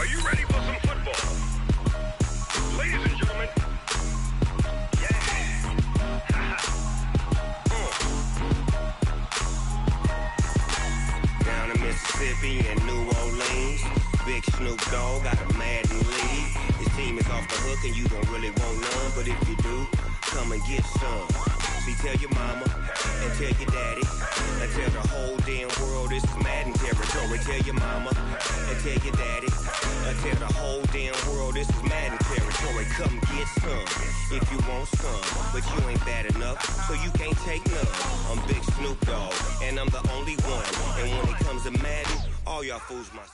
Are you ready for some football? Ladies and gentlemen, yeah. Down in Mississippi and New Orleans, Big Snoop Dogg got a Madden lead. His team is off the hook and you don't really want none, but if you do, come and get some. See, tell your mama and tell your daddy and tell the whole damn world this is Madden territory. Tell your mama and tell your daddy and tell the whole damn world this is Madden territory. Come get some if you want some, but you ain't bad enough, so you can't take none. I'm Big Snoop Dogg and I'm the only one, and when it comes to Madden, all y'all fools my son.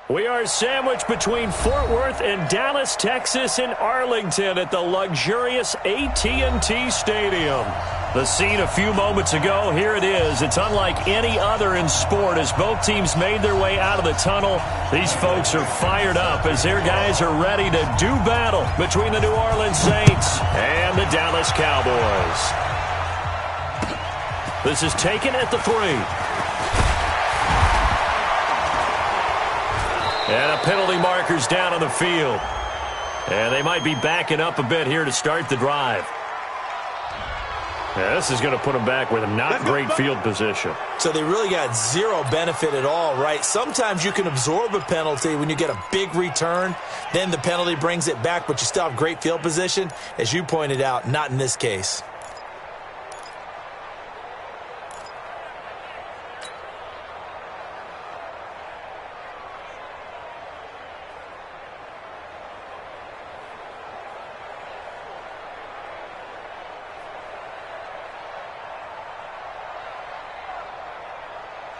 We are sandwiched between Fort Worth and Dallas, Texas, and Arlington at the luxurious AT&T Stadium. The scene a few moments ago, here it is. It's unlike any other in sport as both teams made their way out of the tunnel. These folks are fired up as their guys are ready to do battle between the New Orleans Saints and the Dallas Cowboys. This is taken at the 3. And a penalty marker's down on the field. And they might be backing up a bit here to start the drive. Yeah, this is going to put them back with a not great field position. So they really got zero benefit at all, right? Sometimes you can absorb a penalty when you get a big return. Then the penalty brings it back, but you still have great field position. As you pointed out, not in this case.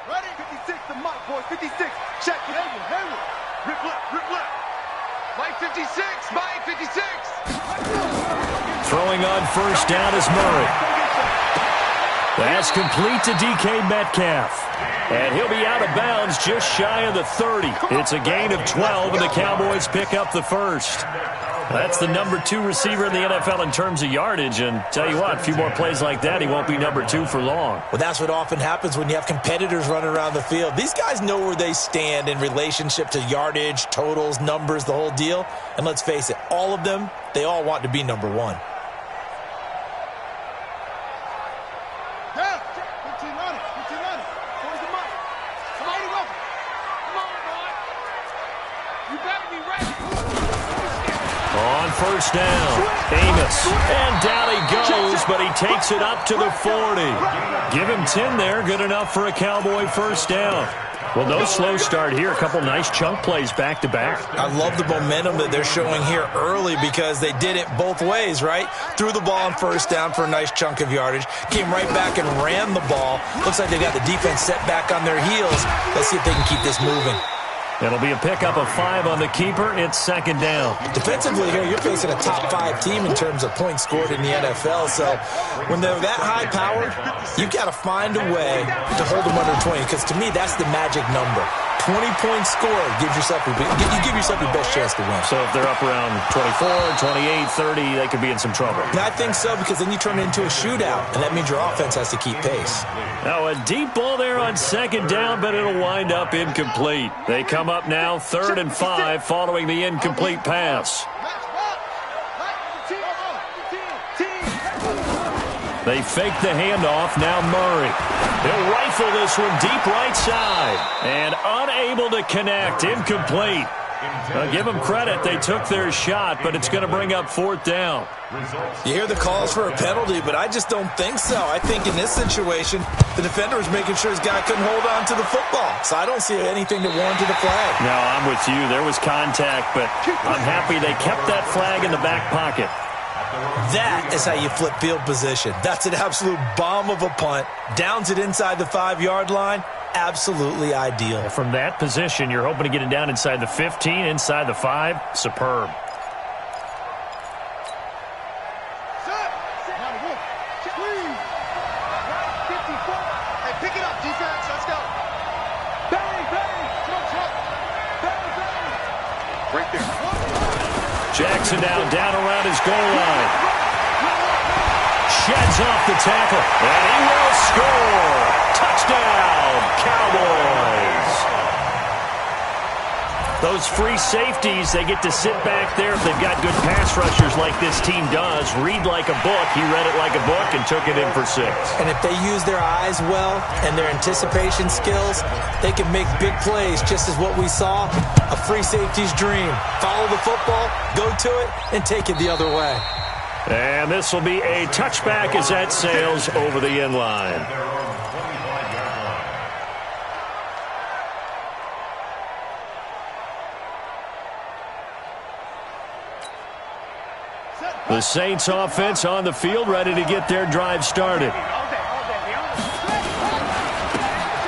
Ready? 56, the Mike boys. 56. Check it. Hayward. Rip left. Mike 56. Mike 56. Throwing on first down is Murray. That's complete to DK Metcalf. And he'll be out of bounds just shy of the 30. It's a gain of 12, and the Cowboys pick up the first. That's the number 2 receiver in the NFL in terms of yardage. And tell you what, a few more plays like that, he won't be number 2 for long. Well, that's what often happens when you have competitors running around the field. These guys know where they stand in relationship to yardage, totals, numbers, the whole deal. And let's face it, all of them, they all want to be number 1. First down, Amos, and down he goes, but he takes it up to the 40. Give him 10 there, good enough for a Cowboy first down. Well, no slow start here. A couple nice chunk plays back-to-back. I love the momentum that they're showing here early because they did it both ways, right? Threw the ball on first down for a nice chunk of yardage, came right back and ran the ball. Looks like they got the defense set back on their heels. Let's see if they can keep this moving. It'll be a pickup of 5 on the keeper. It's second down. Defensively here, you're facing a top 5 team in terms of points scored in the NFL. So when they're that high powered, you got to find a way to hold them under 20. Because to me, that's the magic number. 20 points scored gives yourself you give yourself your best chance to win. So if they're up around 24, 28, 30, they could be in some trouble. I think so, because then you turn it into a shootout, and that means your offense has to keep pace. Now a deep ball there on second down, but it'll wind up incomplete. They come up now 3rd and 5 following the incomplete pass. They fake the handoff. Now Murray. He'll rifle this one deep right side. And unable to connect. Incomplete. Give them credit. They took their shot, but it's going to bring up 4th down. You hear the calls for a penalty, but I just don't think so. I think in this situation, the defender was making sure his guy couldn't hold on to the football. So I don't see anything that warranted a flag. No, I'm with you. There was contact, but I'm happy they kept that flag in the back pocket. That is how you flip field position. That's an absolute bomb of a punt. Downs it inside the 5-yard line. Absolutely ideal. From that position, you're hoping to get it down inside the 15, inside the 5. Superb. Pick it up, defense. Let's go. Bang, bang. Right there. Jackson now down around his goal line. Sheds off the tackle. And he will score. Touchdown, Cowboys. Those free safeties, they get to sit back there if they've got good pass rushers like this team does. Read like a book. He read it like a book and took it in for 6. And if they use their eyes well and their anticipation skills, they can make big plays, just as what we saw, a free safety's dream. Follow the football, go to it, and take it the other way. And this will be a touchback as that sails over the end line. The Saints offense on the field, ready to get their drive started.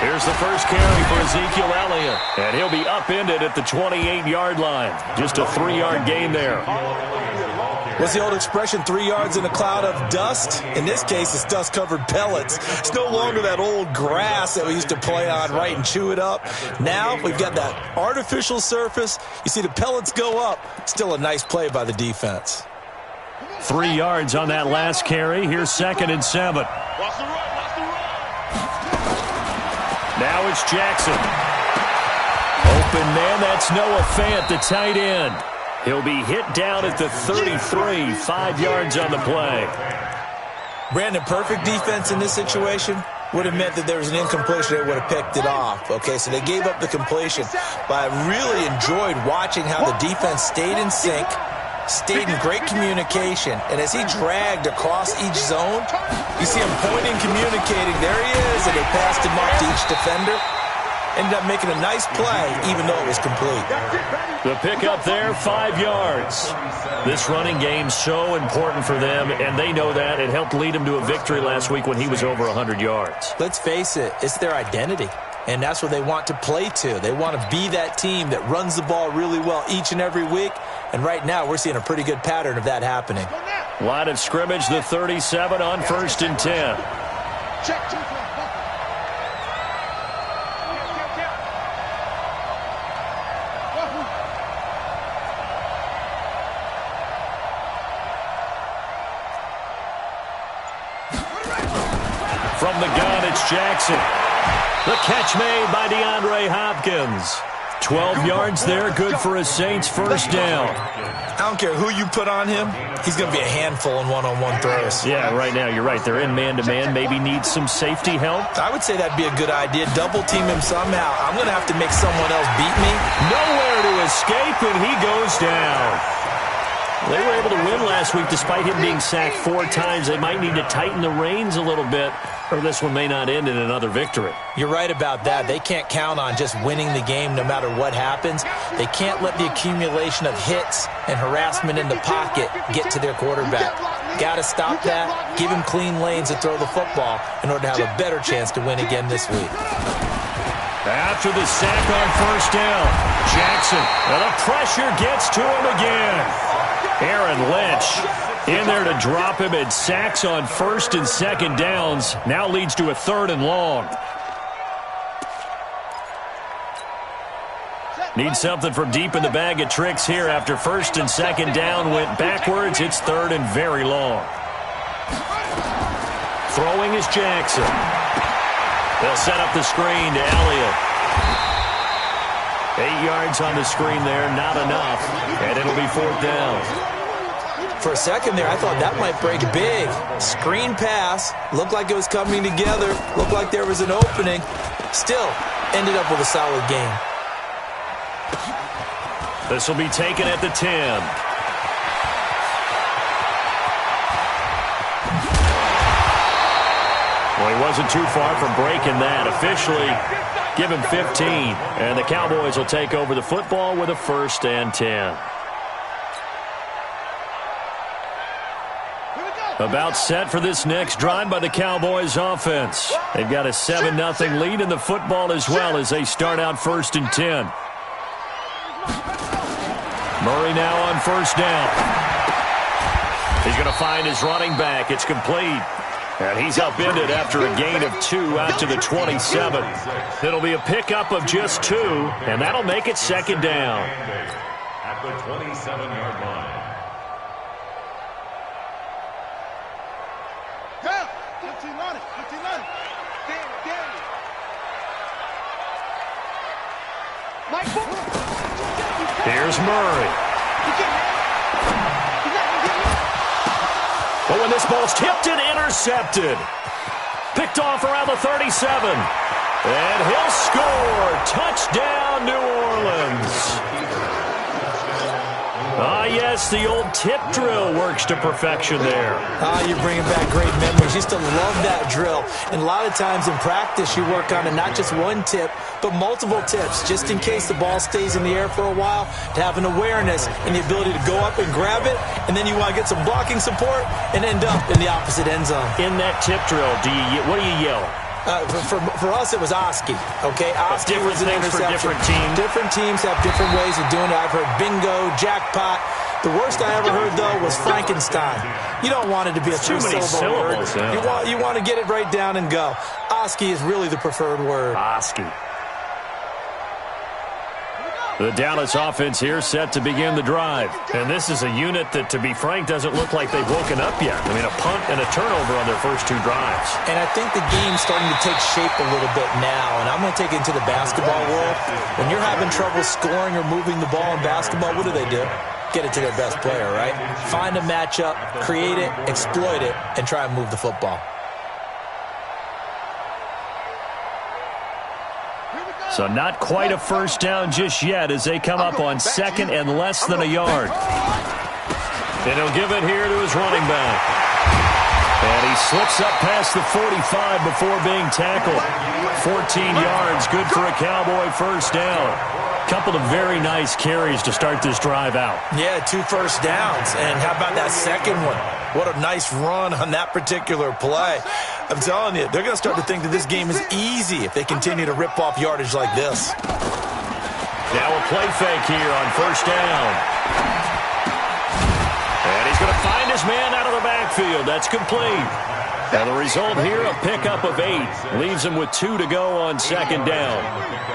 Here's the first carry for Ezekiel Elliott. And he'll be upended at the 28-yard line. Just a 3-yard gain there. What's the old expression, 3 yards in a cloud of dust? In this case, it's dust-covered pellets. It's no longer that old grass that we used to play on, right, and chew it up. Now we've got that artificial surface. You see the pellets go up. Still a nice play by the defense. 3 yards on that last carry. Here's 2nd and 7. Now it's Jackson. Open man, that's Noah Fant, the tight end. He'll be hit down at the 33, 5 yards on the play. Brandon, perfect defense in this situation would have meant that there was an incompletion. They would have picked it off. Okay, so they gave up the completion. But I really enjoyed watching how the defense stayed in sync, stayed in great communication, and as he dragged across each zone, you see him pointing, communicating. There he is, and they passed him off to each defender. Ended up making a nice play, even though it was complete. The pickup there, 5 yards. This running game's so important for them, and they know that. It helped lead them to a victory last week when he was over 100 yards. Let's face it, it's their identity, and that's what they want to play to. They want to be that team that runs the ball really well each and every week, and right now we're seeing a pretty good pattern of that happening. Line of scrimmage, the 37 on 1st and 10. Check. From the gun, it's Jackson. The catch made by DeAndre Hopkins. 12 yards there, good for a Saints first down. I don't care who you put on him, he's going to be a handful in one-on-one throws. Yeah, right now, you're right. They're in man-to-man. Maybe need some safety help. I would say that'd be a good idea. Double team him somehow. I'm going to have to make someone else beat me. Nowhere to escape, and he goes down. They were able to win last week despite him being sacked 4 times. They might need to tighten the reins a little bit, or this one may not end in another victory. You're right about that. They can't count on just winning the game no matter what happens. They can't let the accumulation of hits and harassment in the pocket get to their quarterback. Got to stop that, give him clean lanes to throw the football in order to have a better chance to win again this week. After the sack on first down, Jackson, and the pressure gets to him again. Aaron Lynch in there to drop him, and sacks on 1st and 2nd downs. Now leads to a 3rd and long. Need something from deep in the bag of tricks here after 1st and 2nd down went backwards. It's 3rd and very long. Throwing is Jackson. They'll set up the screen to Elliott. 8 yards on the screen there, not enough, and it'll be 4th down. For a second there, I thought that might break big. Screen pass, looked like it was coming together, looked like there was an opening. Still, ended up with a solid game. This will be taken at the 10. Well, he wasn't too far from breaking that. Officially, give him 15. And the Cowboys will take over the football with a 1st and 10. About set for this next drive by the Cowboys offense. They've got a 7-0 lead in the football as well as they start out 1st and 10. Murray now on 1st down. He's going to find his running back. It's complete. And he's upended after a gain of 2 out to the 27. It'll be a pickup of just 2, and that'll make it 2nd down. At the 27-yard line. Down. 15 on it. 15 on it. Danny. Mike. Here's Murray. But when this ball's tipped and intercepted. Picked off around the 37. And he'll score. Touchdown, New Orleans. Ah, yes, the old tip drill works to perfection there. You're bringing back great memories. Used to love that drill. And a lot of times in practice, you work on it, not just one tip, but multiple tips, just in case the ball stays in the air for a while, to have an awareness and the ability to go up and grab it, and then you want to get some blocking support and end up in the opposite end zone. In that tip drill, what do you yell? For us, it was Oski, okay? Oski was an interception. For different teams. Different teams have different ways of doing it. I've heard bingo, jackpot. The worst I ever heard, though, was Frankenstein. You don't want it to be a three-syllable word. Yeah. You want to get it right down and go. Oski is really the preferred word. Oski. The Dallas offense here set to begin the drive. And this is a unit that, to be frank, doesn't look like they've woken up yet. I mean, a punt and a turnover on their first two drives. And I think the game's starting to take shape a little bit now. And I'm going to take it into the basketball world. When you're having trouble scoring or moving the ball in basketball, what do? Get it to their best player, right? Find a matchup, create it, exploit it, and try and move the football. So not quite a first down just yet as they come up on second and less than a yard. And he'll give it here to his running back. And he slips up past the 45 before being tackled. 14 yards, good for a Cowboy first down. Couple of very nice carries to start this drive out. Yeah, 2 first downs. And how about that second one? What a nice run on that particular play. I'm telling you, they're going to start to think that this game is easy if they continue to rip off yardage like this. Now a play fake here on first down. And he's going to find his man out of the backfield. That's complete. And the result here, a pickup of 8. Leaves him with 2 to go on second down.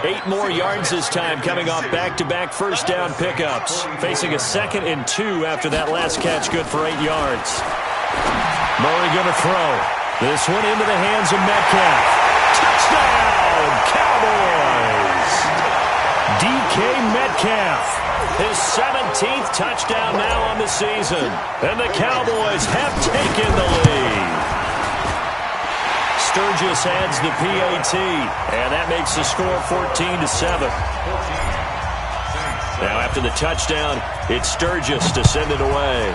8 more yards this time, coming off back-to-back first down pickups. Facing a 2nd and 2 after that last catch, good for 8 yards. Murray going to throw. This one into the hands of Metcalf. Touchdown, Cowboys! DK Metcalf. His 17th touchdown now on the season. And the Cowboys have taken the lead. Sturgis adds the PAT, and that makes the score 14-7. Now after the touchdown, it's Sturgis to send it away.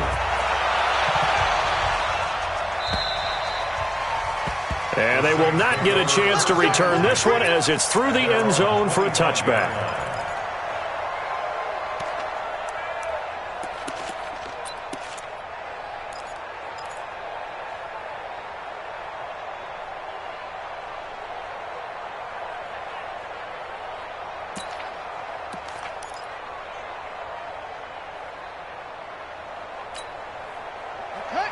And they will not get a chance to return this one as it's through the end zone for a touchback.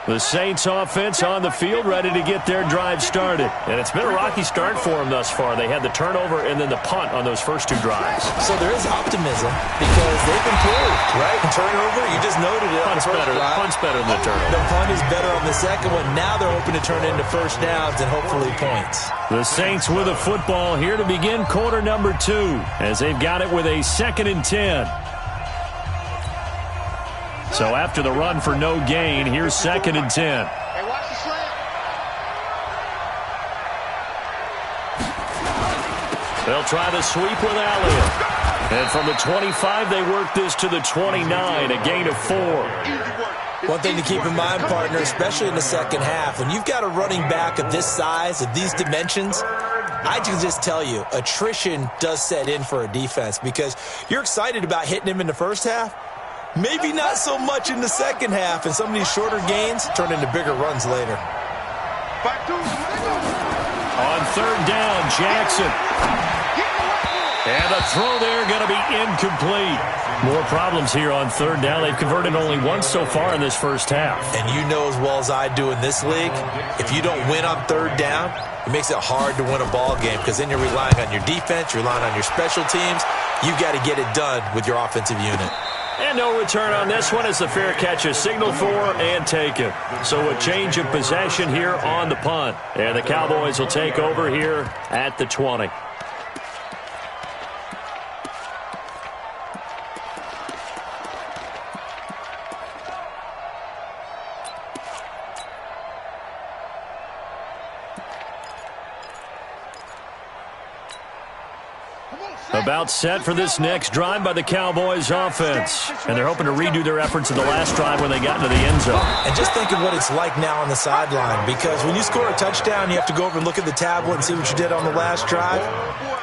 The Saints offense on the field, ready to get their drive started. And it's been a rocky start for them thus far. They had the turnover and then the punt on those first 2 drives. So there is optimism because they've improved, right? Turnover, you just noted it. Punt's better than the turnover. The punt is better on the second one. Now they're hoping to turn into first downs and hopefully points. The Saints with a football here to begin quarter number 2 as they've got it with a 2nd and 10. So after the run for no gain, here's 2nd and 10. Hey, watch the slant. They'll try the sweep with Elliott. And from the 25, they work this to the 29, a gain of 4. One thing to keep in mind, partner, especially in the second half, when you've got a running back of this size, of these dimensions, I can just tell you, attrition does set in for a defense because you're excited about hitting him in the first half. Maybe not so much in the second half, and some of these shorter gains turn into bigger runs later. On third down, Jackson. And a throw there going to be incomplete. More problems here on third down. They've converted only once so far in this first half. And you know as well as I do in this league, if you don't win on third down, it makes it hard to win a ball game because then you're relying on your defense, you're relying on your special teams. You've got to get it done with your offensive unit. And no return on this one as the fair catch is signaled for and taken. So a change of possession here on the punt. And the Cowboys will take over here at the 20. About set for this next drive by the Cowboys offense. And they're hoping to redo their efforts in the last drive when they got into the end zone. And just think of what it's like now on the sideline, because when you score a touchdown, you have to go over and look at the tablet and see what you did on the last drive.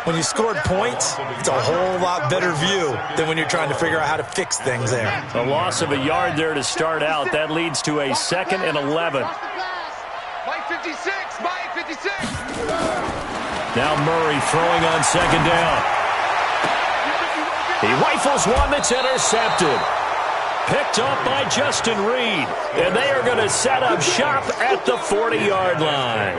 When you scored points, it's a whole lot better view than when you're trying to figure out how to fix things there. A loss of a yard there to start out. That leads to a 2nd and 11. Mike 56, Mike 56. Now Murray throwing on 2nd down. He rifles one that's intercepted. Picked up by Justin Reed. And they are going to set up shop at the 40-yard line.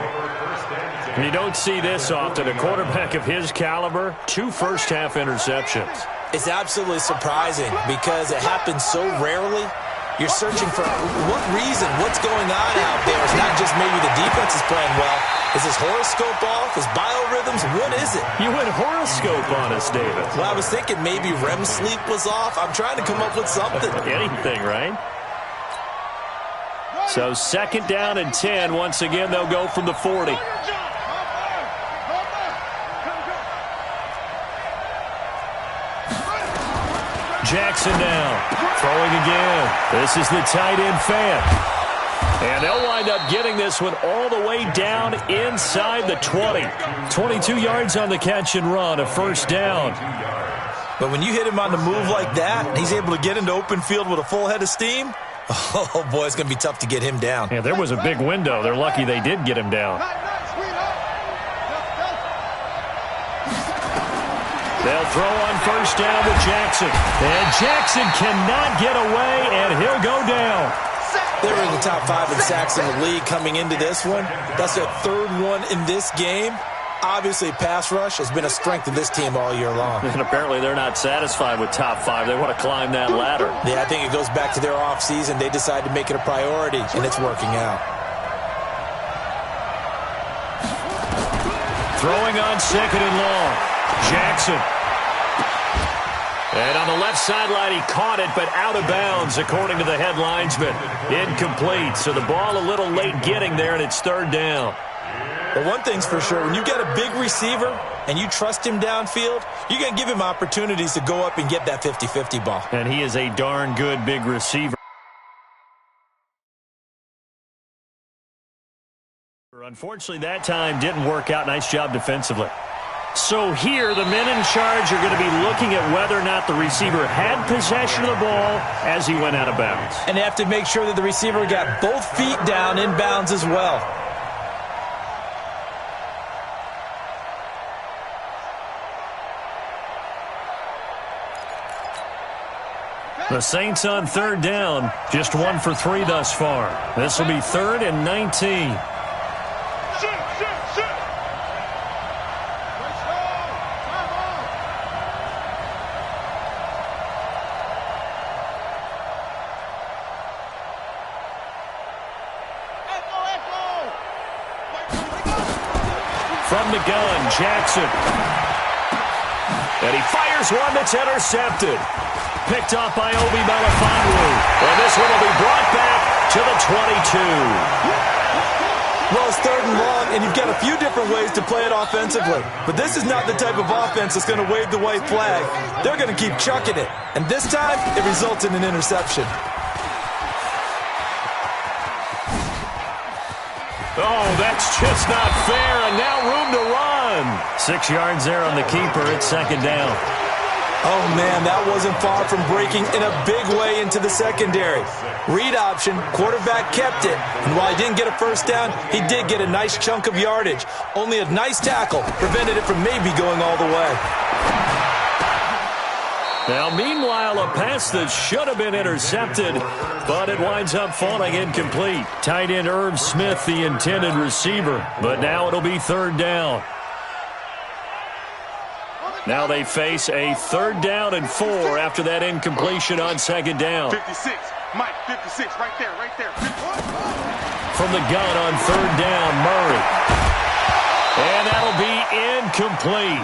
And you don't see this often. A quarterback of his caliber, 2 first-half interceptions. It's absolutely surprising because it happens so rarely. You're searching for what reason, what's going on out there. It's not just maybe the defense is playing well. Is his horoscope off? His biorhythms? What is it? You went horoscope on us, David. Well, I was thinking maybe REM sleep was off. I'm trying to come up with something. Anything, right? So 2nd down and 10. Once again, they'll go from the 40. Jackson now, throwing again. This is the tight end fan. And they'll wind up getting this one all the way down inside the 20. 22 yards on the catch and run, a 1st down. But when you hit him on the move like that, and he's able to get into open field with a full head of steam, oh boy, it's going to be tough to get him down. Yeah, there was a big window. They're lucky they did get him down. They'll throw on 1st down with Jackson. And Jackson cannot get away, and he'll go down. They were in the top 5 in sacks in the league coming into this one. That's their 3rd one in this game. Obviously, pass rush has been a strength of this team all year long. And apparently they're not satisfied with top 5. They want to climb that ladder. Yeah, I think it goes back to their offseason. They decided to make it a priority, and it's working out. Throwing on 2nd and long. Jackson. And on the left sideline, he caught it, but out of bounds, according to the head linesman. Incomplete, so the ball a little late getting there, and it's 3rd down. But one thing's for sure, when you got a big receiver and you trust him downfield, you're going to give him opportunities to go up and get that 50-50 ball. And he is a darn good big receiver. Unfortunately, that time didn't work out. Nice job defensively. So here, the men in charge are going to be looking at whether or not the receiver had possession of the ball as he went out of bounds. And they have to make sure that the receiver got both feet down in bounds as well. The Saints on 3rd down, just 1 for 3 thus far. This will be 3rd and 19. From the gun, Jackson. And he fires one that's intercepted. Picked off by Obi Melifonwu. And this one will be brought back to the 22. Well, it's 3rd and long, and you've got a few different ways to play it offensively. But this is not the type of offense that's going to wave the white flag. They're going to keep chucking it. And this time, it results in an interception. Oh, that's just not fair, and now room to run. 6 yards there on the keeper. It's 2nd down. Oh, man, that wasn't far from breaking in a big way into the secondary. Read option, quarterback kept it, and while he didn't get a 1st down, he did get a nice chunk of yardage. Only a nice tackle prevented it from maybe going all the way. Now, meanwhile, a pass that should have been intercepted, but it winds up falling incomplete. Tight end Irv Smith, the intended receiver, but now it'll be 3rd down. Now they face a 3rd down and 4 after that incompletion on 2nd down. 56, Mike, 56, right there, right there. From the gun on 3rd down, Murray. And that'll be incomplete.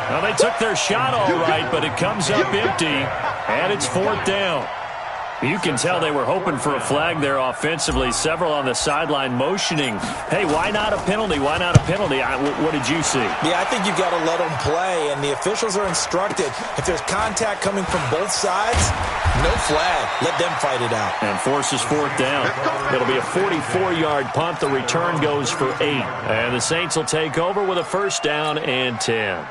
Now, they took their shot all right, but it comes up empty, and it's 4th down. You can tell they were hoping for a flag there offensively. Several on the sideline motioning, hey, why not a penalty? Why not a penalty? What did you see? Yeah, I think you've got to let them play, and the officials are instructed. If there's contact coming from both sides, no flag. Let them fight it out. And forces fourth down. It'll be a 44-yard punt. The return goes for 8. And the Saints will take over with a first down and 10.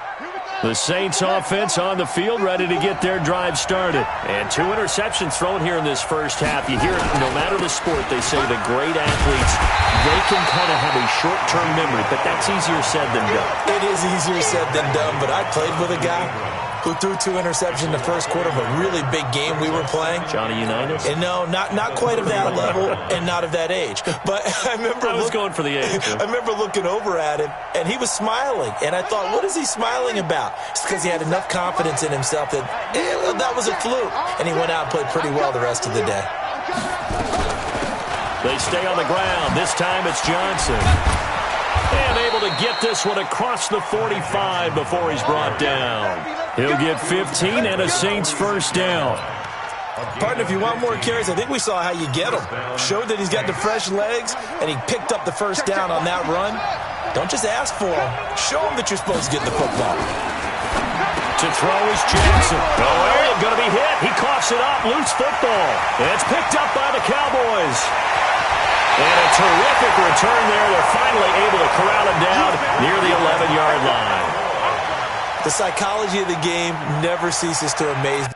The Saints offense on the field, ready to get their drive started. And 2 interceptions thrown here in this first half. You hear it, no matter the sport, they say the great athletes, they can kind of have a short-term memory, but that's easier said than done. It is easier said than done, but I played with a guy who threw 2 interceptions in the first quarter of a really big game we were playing. Johnny Unitas? And no, not quite of that level and not of that age. But I was going for the age. I remember looking over at him, and he was smiling. And I thought, what is he smiling about? It's because he had enough confidence in himself that that was a fluke. And he went out and played pretty well the rest of the day. They stay on the ground. This time it's Johnson. And able to get this one across the 45 before he's brought down. He'll get 15 and a Saints first down. Partner, if you want more carries, I think we saw how you get them. Showed that he's got the fresh legs, and he picked up the first down on that run. Don't just ask for him. Show him that you're supposed to get the football. To throw is Jackson. Going to be hit. He coughs it up. Loose football. And it's picked up by the Cowboys. And a terrific return there. They're finally able to corral him down near the 11-yard line. The psychology of the game never ceases to amaze me.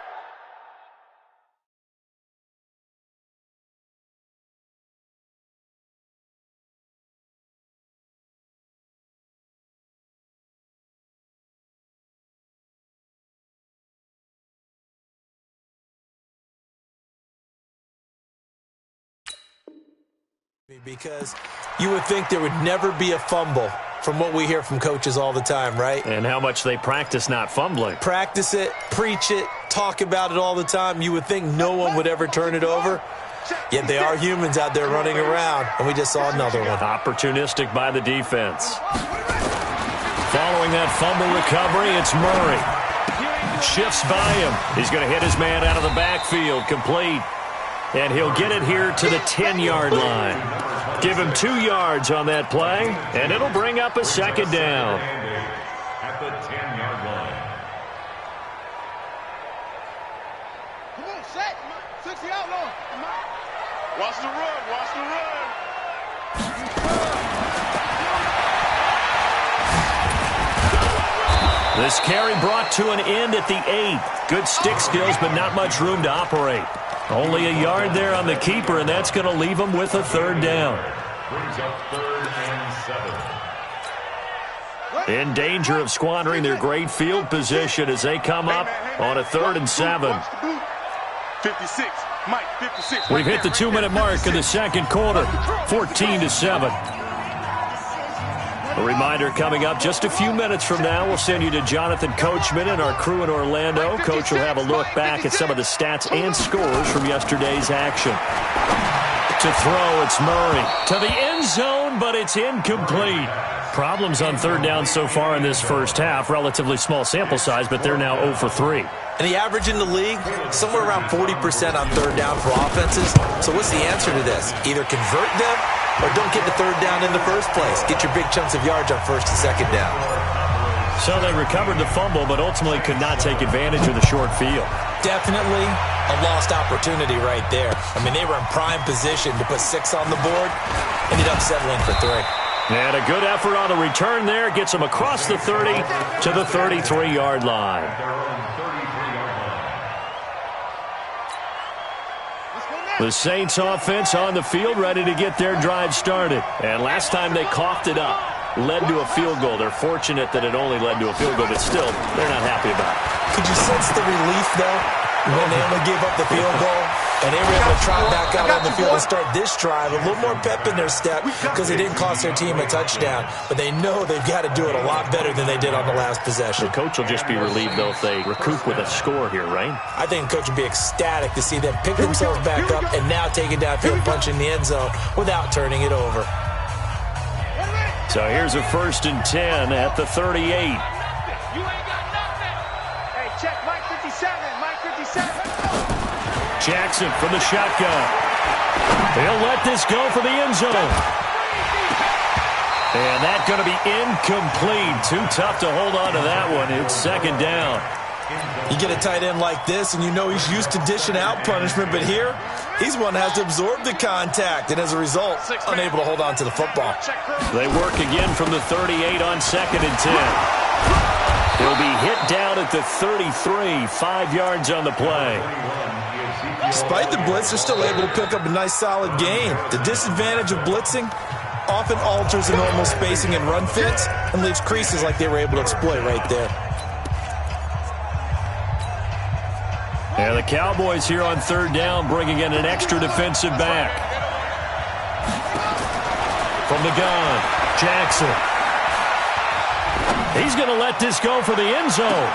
Because you would think there would never be a fumble from what we hear from coaches all the time, right? And how much they practice not fumbling. Practice it, preach it, talk about it all the time. You would think no one would ever turn it over. Yet they are humans out there running around, and we just saw another one. Opportunistic by the defense. Following that fumble recovery, it's Murray. Shifts by him. He's going to hit his man out of the backfield, complete. And he'll get it here to the 10-yard line. Give him 2 yards on that play, and it'll bring up a second down. At the 10-yard line. Come on, set. 60 outlaw. Watch the run. Watch the run. This carry brought to an end at the 8. Good stick skills, but not much room to operate. Only a yard there on the keeper, and that's going to leave them with a third down. Brings up 3rd and 7. In danger of squandering their great field position as they come up on a 3rd and 7. 56. Mike, 56. We've hit the 2-minute mark in the second quarter, 14-7. A reminder coming up just a few minutes from now. We'll send you to Jonathan Coachman and our crew in Orlando. Coach will have a look back at some of the stats and scores from yesterday's action. To throw, it's Murray. To the end zone, but it's incomplete. Problems on 3rd down so far in this first half. Relatively small sample size, but they're now 0 for 3. And the average in the league, somewhere around 40% on 3rd down for offenses. So what's the answer to this? Either convert them or don't get the 3rd down in the first place. Get your big chunks of yards on 1st and 2nd down. So they recovered the fumble, but ultimately could not take advantage of the short field. Definitely a lost opportunity right there. I mean, they were in prime position to put 6 on the board. Ended up settling for 3. And a good effort on the return there. Gets them across the 30 to the 33-yard line. The Saints offense on the field ready to get their drive started. And last time they coughed it up, led to a field goal. They're fortunate that it only led to a field goal, but still, they're not happy about it. Could you sense the relief, though, when they only gave up the field goal? And they were able to trot back out on the field and start this drive. A little more pep in their step because they didn't cost their team a touchdown. But they know they've got to do it a lot better than they did on the last possession. The coach will just be relieved, though, if they recoup with a score here, right? I think the coach would be ecstatic to see them pick themselves back up and now take it downfield, punch in the end zone without turning it over. So here's a 1st and 10 at the 38. You ain't got nothing. Hey, check Mike 57. Mike 57. Jackson from the shotgun. He'll let this go for the end zone. And that's going to be incomplete. Too tough to hold on to that one. It's second down. You get a tight end like this, and you know he's used to dishing out punishment, but here, he's one that has to absorb the contact, and as a result, unable to hold on to the football. They work again from the 38 on 2nd and 10. He'll be hit down at the 33, 5 yards on the play. Despite the blitz, they're still able to pick up a nice, solid gain. The disadvantage of blitzing often alters the normal spacing and run fits and leaves creases like they were able to exploit right there. And the Cowboys here on 3rd down bringing in an extra defensive back. From the gun, Jackson. He's going to let this go for the end zone.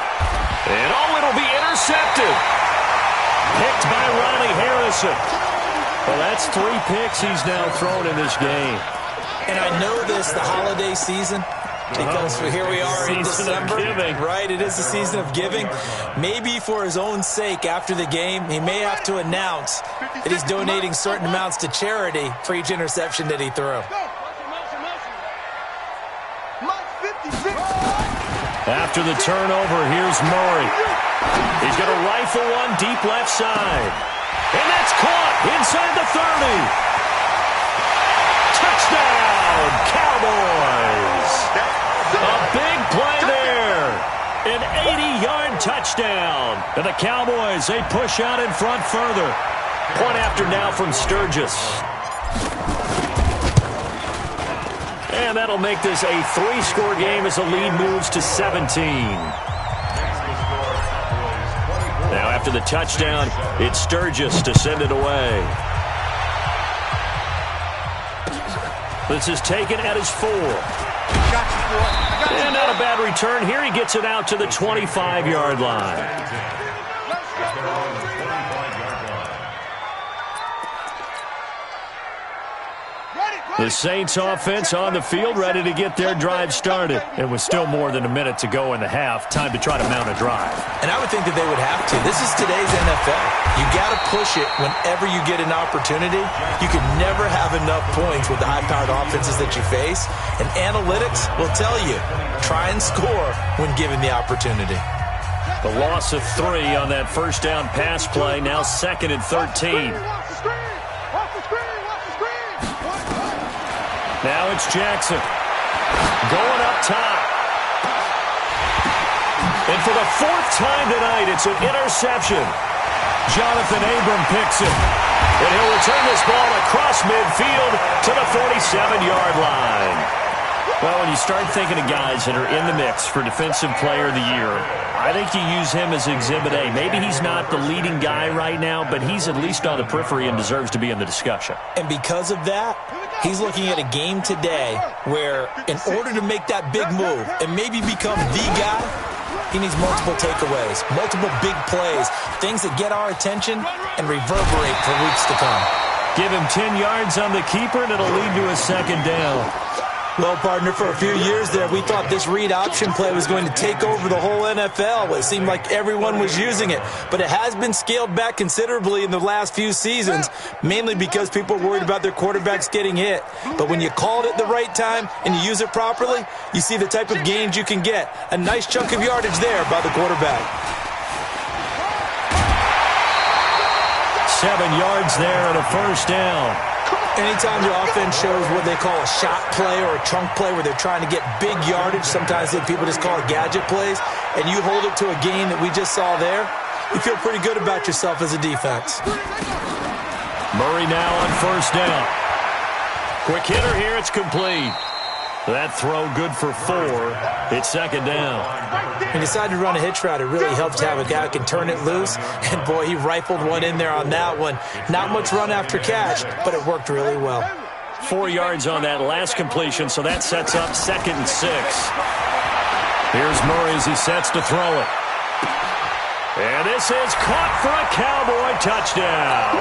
And it'll be intercepted. Picked by Ronnie Harrison. Well, that's 3 picks he's now thrown in this game. And I know this, the holiday season, because here we are in December, right? It is the season of giving. Maybe for his own sake after the game, he may have to announce that he's donating certain amounts to charity for each interception that he threw. After the turnover, here's Murray. He's going to rifle one deep left side. And that's caught inside the 30. Touchdown, Cowboys. A big play there. An 80-yard touchdown. And the Cowboys, they push out in front further. Point after now from Sturgis. And that'll make this a 3-score game as the lead moves to 17. Now after the touchdown, it's Sturgis to send it away. This is taken at his 4. And not a bad return here. He gets it out to the 25-yard line. The Saints offense on the field, ready to get their drive started. It was still more than a minute to go in the half. Time to try to mount a drive. And I would think that they would have to. This is today's NFL. You got to push it whenever you get an opportunity. You can never have enough points with the high-powered offenses that you face. And analytics will tell you, try and score when given the opportunity. The loss of 3 on that first down pass play. Now 2nd and 13. Now it's Jackson. Going up top. And for the 4th time tonight, it's an interception. Jonathan Abram picks it. And he'll return this ball across midfield to the 47-yard line. Well, when you start thinking of guys that are in the mix for Defensive Player of the Year, I think you use him as Exhibit A. Maybe he's not the leading guy right now, but he's at least on the periphery and deserves to be in the discussion. And because of that, he's looking at a game today where in order to make that big move and maybe become the guy, he needs multiple takeaways, multiple big plays, things that get our attention and reverberate for weeks to come. Give him 10 yards on the keeper, and it'll lead to a 2nd down. Well, partner, for a few years there, we thought this read option play was going to take over the whole NFL. It seemed like everyone was using it, but it has been scaled back considerably in the last few seasons, mainly because people are worried about their quarterbacks getting hit. But when you call it at the right time and you use it properly, you see the type of gains you can get. A nice chunk of yardage there by the quarterback. 7 yards there and a first down. Anytime your offense shows what they call a shot play or a chunk play where they're trying to get big yardage, sometimes people just call it gadget plays, and you hold it to a gain that we just saw there, you feel pretty good about yourself as a defense. Murray now on first down. Quick hitter here, it's complete. That throw good for 4. It's 2nd down. He decided to run a hitch route. It really helps to have a guy who can turn it loose. And, boy, he rifled one in there on that one. Not much run after catch, but it worked really well. 4 yards on that last completion, so that sets up 2nd and 6. Here's Murray as he sets to throw it. And this is caught for a Cowboy touchdown.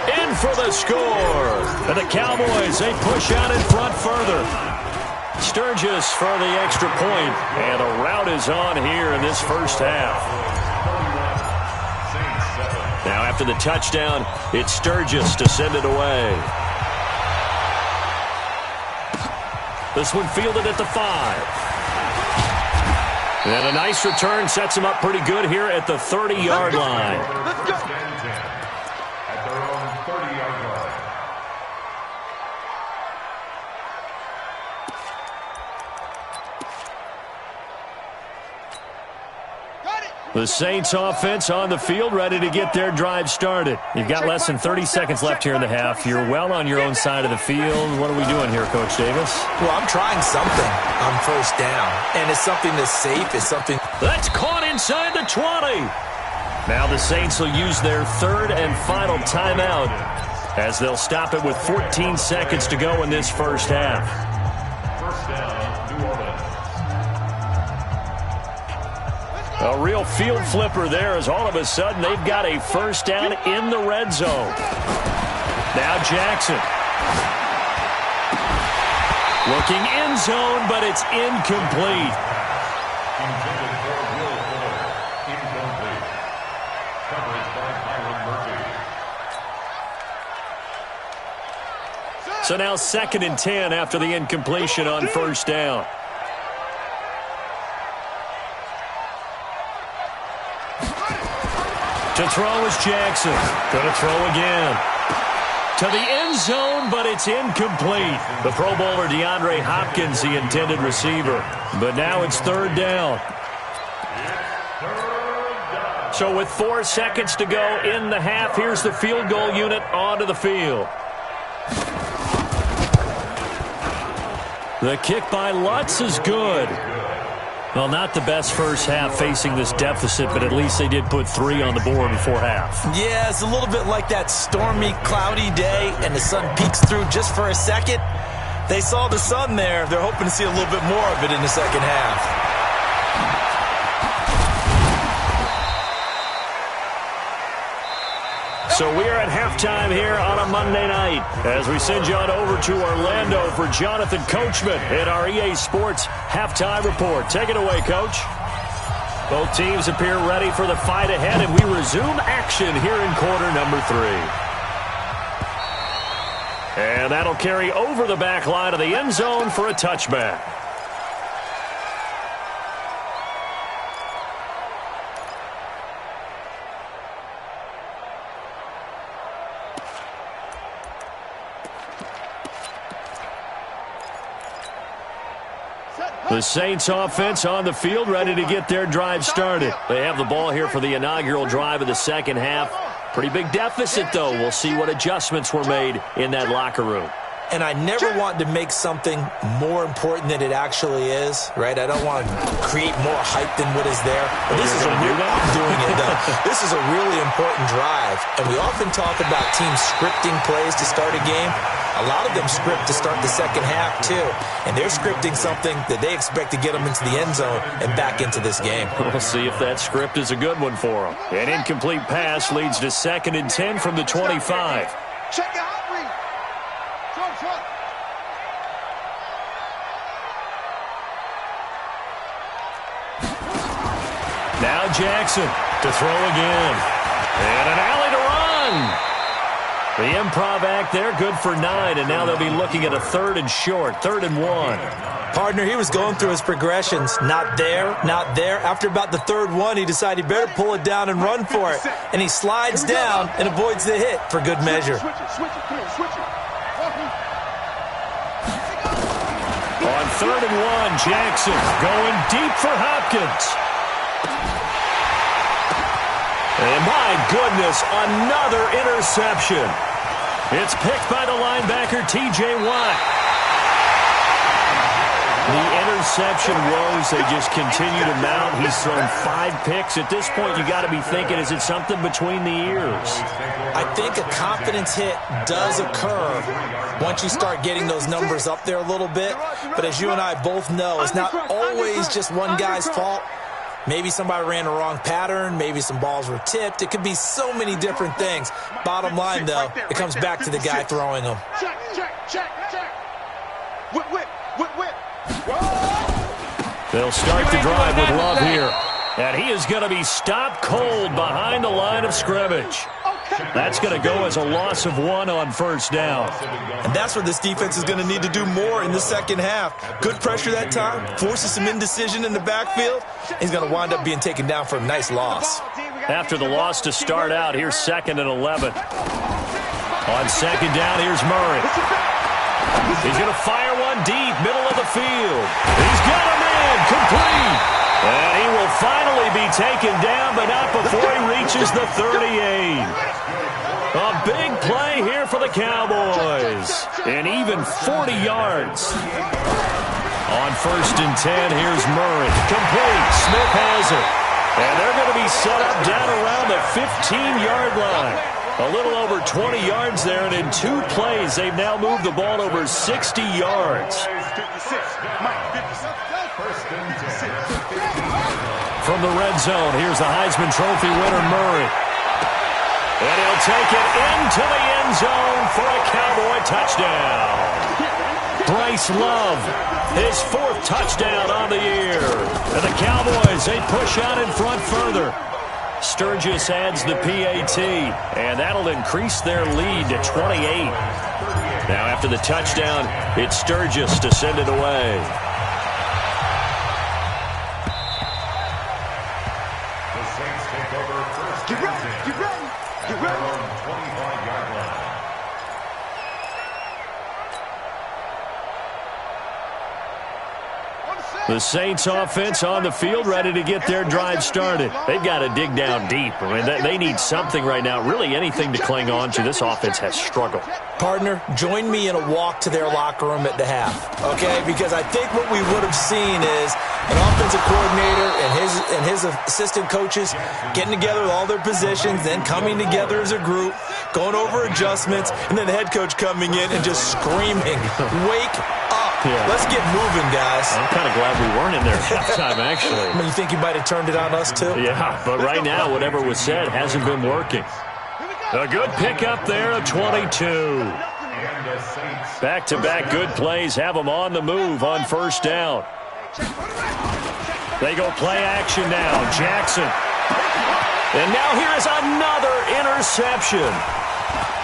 In for the score. And the Cowboys, they push out in front further. Sturgis for the extra point. And a rout is on here in this first half. after the touchdown. It's Sturgis to send it away. This one fielded at the 5. And a nice return sets him up pretty good here at the 30-yard line. Let's go. At their own 30-yard line. The Saints offense on the field, ready to get their drive started. You've got less than 30 seconds left here in the half. You're well on your own side of the field. What are we doing here, Coach Davis? Well, I'm trying something on first down, and it's something that's safe. It's something that's caught inside the 20. Now the Saints will use their third and final timeout as they'll stop it with 14 seconds to go in this first half. First down, New Orleans. A real field flipper there as all of a sudden they've got a first down in the red zone. Now Jackson. Looking end zone, but it's incomplete. Intended for Will Fuller. Incomplete. Coverage by Byron Murphy. So now 2nd and 10 after the incompletion on first down. To throw is Jackson. Going to throw again. To the end zone, but it's incomplete. The Pro Bowler DeAndre Hopkins, the intended receiver. But now it's 3rd down. So with 4 seconds to go in the half, here's the field goal unit onto the field. The kick by Lutz is good. Well, not the best first half facing this deficit, but at least they did put 3 on the board before half. Yeah, it's a little bit like that stormy, cloudy day, and the sun peeks through just for a second. They saw the sun there. They're hoping to see a little bit more of it in the second half. So we're at halftime here on a Monday night as we send you on over to Orlando for Jonathan Coachman in our EA Sports Halftime Report. Take it away, Coach. Both teams appear ready for the fight ahead, and we resume action here in quarter number 3. And that'll carry over the back line of the end zone for a touchback. The Saints offense on the field ready to get their drive started. They have the ball here for the inaugural drive of the second half. Pretty big deficit, though. We'll see what adjustments were made in that locker room. And I never want to make something more important than it actually is, right? I don't want to create more hype than what is there. But this is a real, I'm doing it, though. This is a really important drive. And we often talk about teams scripting plays to start a game. A lot of them script to start the second half, too. And they're scripting something that they expect to get them into the end zone and back into this game. We'll see if that script is a good one for them. An incomplete pass leads to 2nd and 10 from the 25. Check your hot read. Trump. Now Jackson to throw again. And an alley to run. The improv act there, good for 9, and now they'll be looking at a 3rd and short, 3rd and 1. Partner, he was going through his progressions. Not there, not there. After about the 3rd one, he decided he better pull it down and run for it. And he slides down and avoids the hit for good measure. Switch it. On 3rd and 1, Jackson going deep for Hopkins. And my goodness, another interception. It's picked by the linebacker, T.J. Watt. The interception woes, they just continue to mount. He's thrown 5 picks. At this point, you got to be thinking, is it something between the ears? I think a confidence hit does occur once you start getting those numbers up there a little bit. But as you and I both know, it's not always just one guy's fault. Maybe somebody ran the wrong pattern. Maybe some balls were tipped. It could be so many different things. Bottom line, though, it comes back to the guy throwing them. Check. Whip. They'll start the drive with Love here. And he is going to be stopped cold behind the line of scrimmage. Okay. That's going to go as a loss of 1 on first down. And that's where this defense is going to need to do more in the second half. Good pressure that time, forces some indecision in the backfield. He's going to wind up being taken down for a nice loss. After the loss to start out, here's 2nd and 11. On second down, here's Murray. He's going to fire one deep, middle of the field. He's got a man, complete. And he will finally be taken down, but not before he reaches the 38. A big play here for the Cowboys. And even 40 yards. On 1st and 10, here's Murray. Complete. Smith has it. And they're going to be set up down around the 15-yard line. A little over 20 yards there, and in 2 plays, they've now moved the ball over 60 yards. From the red zone, here's the Heisman Trophy winner, Murray. And he'll take it into the end zone for a Cowboy touchdown. Bryce Love, his 4th touchdown on the year. And the Cowboys, they push out in front further. Sturgis adds the PAT, and that'll increase their lead to 28. Now, after the touchdown, it's Sturgis to send it away. The Saints take over first and 10. Get ready. 25-yard line. The Saints offense on the field, ready to get their drive started. They've got to dig down deep. I mean, they need something right now, really anything to cling on to. This offense has struggled. Partner, join me in a walk to their locker room at the half, okay? Because I think what we would have seen is an offensive coordinator and his assistant coaches getting together with all their positions, then coming together as a group, going over adjustments, and then the head coach coming in and just screaming, "Wake up. Yeah. Let's get moving, guys." I'm kind of glad we weren't in there at halftime, actually. I mean, you think you might have turned it on us, too? Yeah, but right now, whatever was said hasn't been working. A good pickup there of 22. Back-to-back good plays have them on the move on first down. They go play action now. Jackson. And now here is another interception.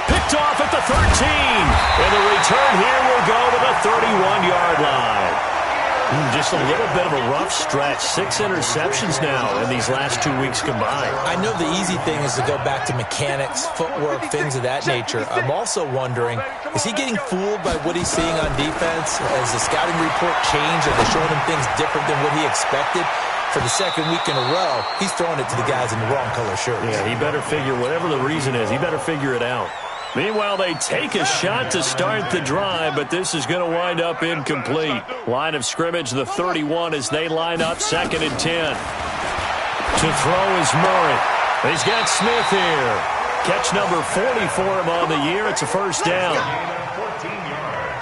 Picked off at the 13. And the return here will go to the 31-yard line. Just a little bit of a rough stretch. 6 interceptions now in these last 2 weeks combined. I know the easy thing is to go back to mechanics, footwork, things of that nature. I'm also wondering, is he getting fooled by what he's seeing on defense? Has the scouting report changed? Are they showing him things different than what he expected? For the second week in a row, he's throwing it to the guys in the wrong color shirts. Yeah, he better figure, whatever the reason is, he better figure it out. Meanwhile, they take a shot to start the drive, but this is going to wind up incomplete. Line of scrimmage, the 31, as they line up 2nd and 10. To throw is Murray. He's got Smith here. Catch number 40 for him on the year. It's a first down.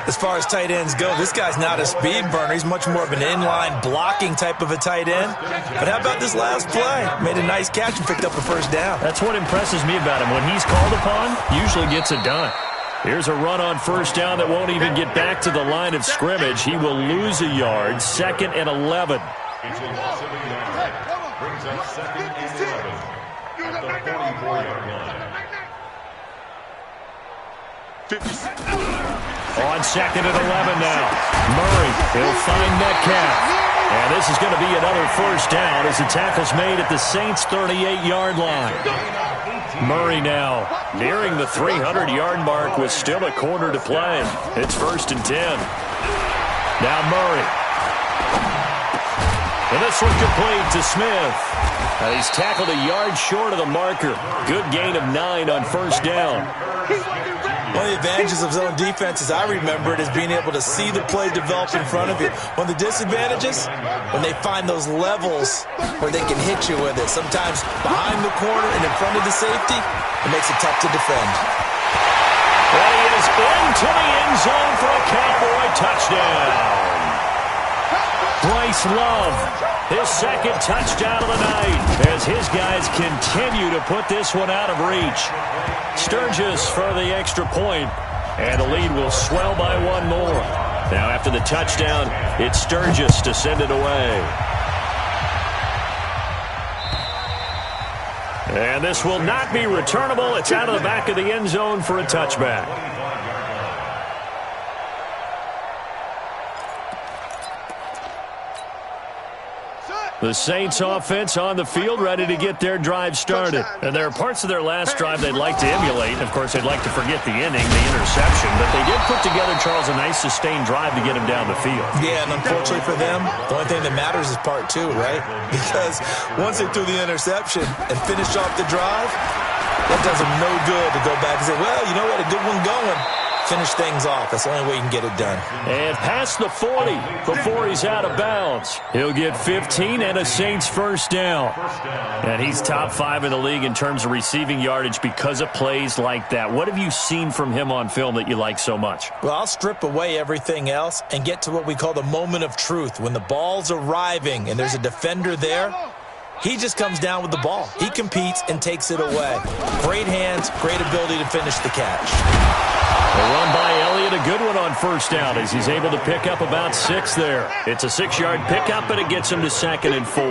As far as tight ends go, this guy's not a speed burner. He's much more of an inline blocking type of a tight end. But how about this last play? Made a nice catch and picked up a first down. That's what impresses me about him. When he's called upon, usually gets it done. Here's a run on first down that won't even get back to the line of scrimmage. He will lose a yard. 2nd and 11. It's a loss of a yard. Brings up 2nd and 11 at the 44-yard line. On 2nd and 11 now. Murray, he'll find Metcalf. And this is going to be another first down as the tackle's made at the Saints' 38-yard line. Murray now nearing the 300-yard mark with still a quarter to play. It's 1st and 10. Now Murray. And this one complete to Smith. He's tackled a yard short of the marker. Good gain of 9 on first down. One of the advantages of zone defense, as I remember it, is being able to see the play develop in front of you. One of the disadvantages, when they find those levels where they can hit you with it. Sometimes behind the corner and in front of the safety, it makes it tough to defend. And he is into the end zone for a Cowboy touchdown. Bryce Love, his 2nd touchdown of the night, as his guys continue to put this one out of reach. Sturgis for the extra point, and the lead will swell by 1 more. Now after the touchdown, it's Sturgis to send it away. And this will not be returnable. It's out of the back of the end zone for a touchback. The Saints offense on the field, ready to get their drive started. And there are parts of their last drive they'd like to emulate. Of course, they'd like to forget the inning, the interception. But they did put together, Charles, a nice sustained drive to get him down the field. Yeah, and unfortunately for them, the only thing that matters is part two, right? Because once they threw the interception and finished off the drive, that does them no good to go back and say, well, you know what, a good one going. Finish things off. That's the only way you can get it done. And past the 40 before he's out of bounds. He'll get 15 and a Saints first down. And he's top 5 in the league in terms of receiving yardage because of plays like that. What have you seen from him on film that you like so much? Well, I'll strip away everything else and get to what we call the moment of truth. When the ball's arriving and there's a defender there, he just comes down with the ball. He competes and takes it away. Great hands, great ability to finish the catch. A run by Elliott, a good one on first down as he's able to pick up about 6 there. It's a 6-yard pickup, and it gets him to 2nd and 4.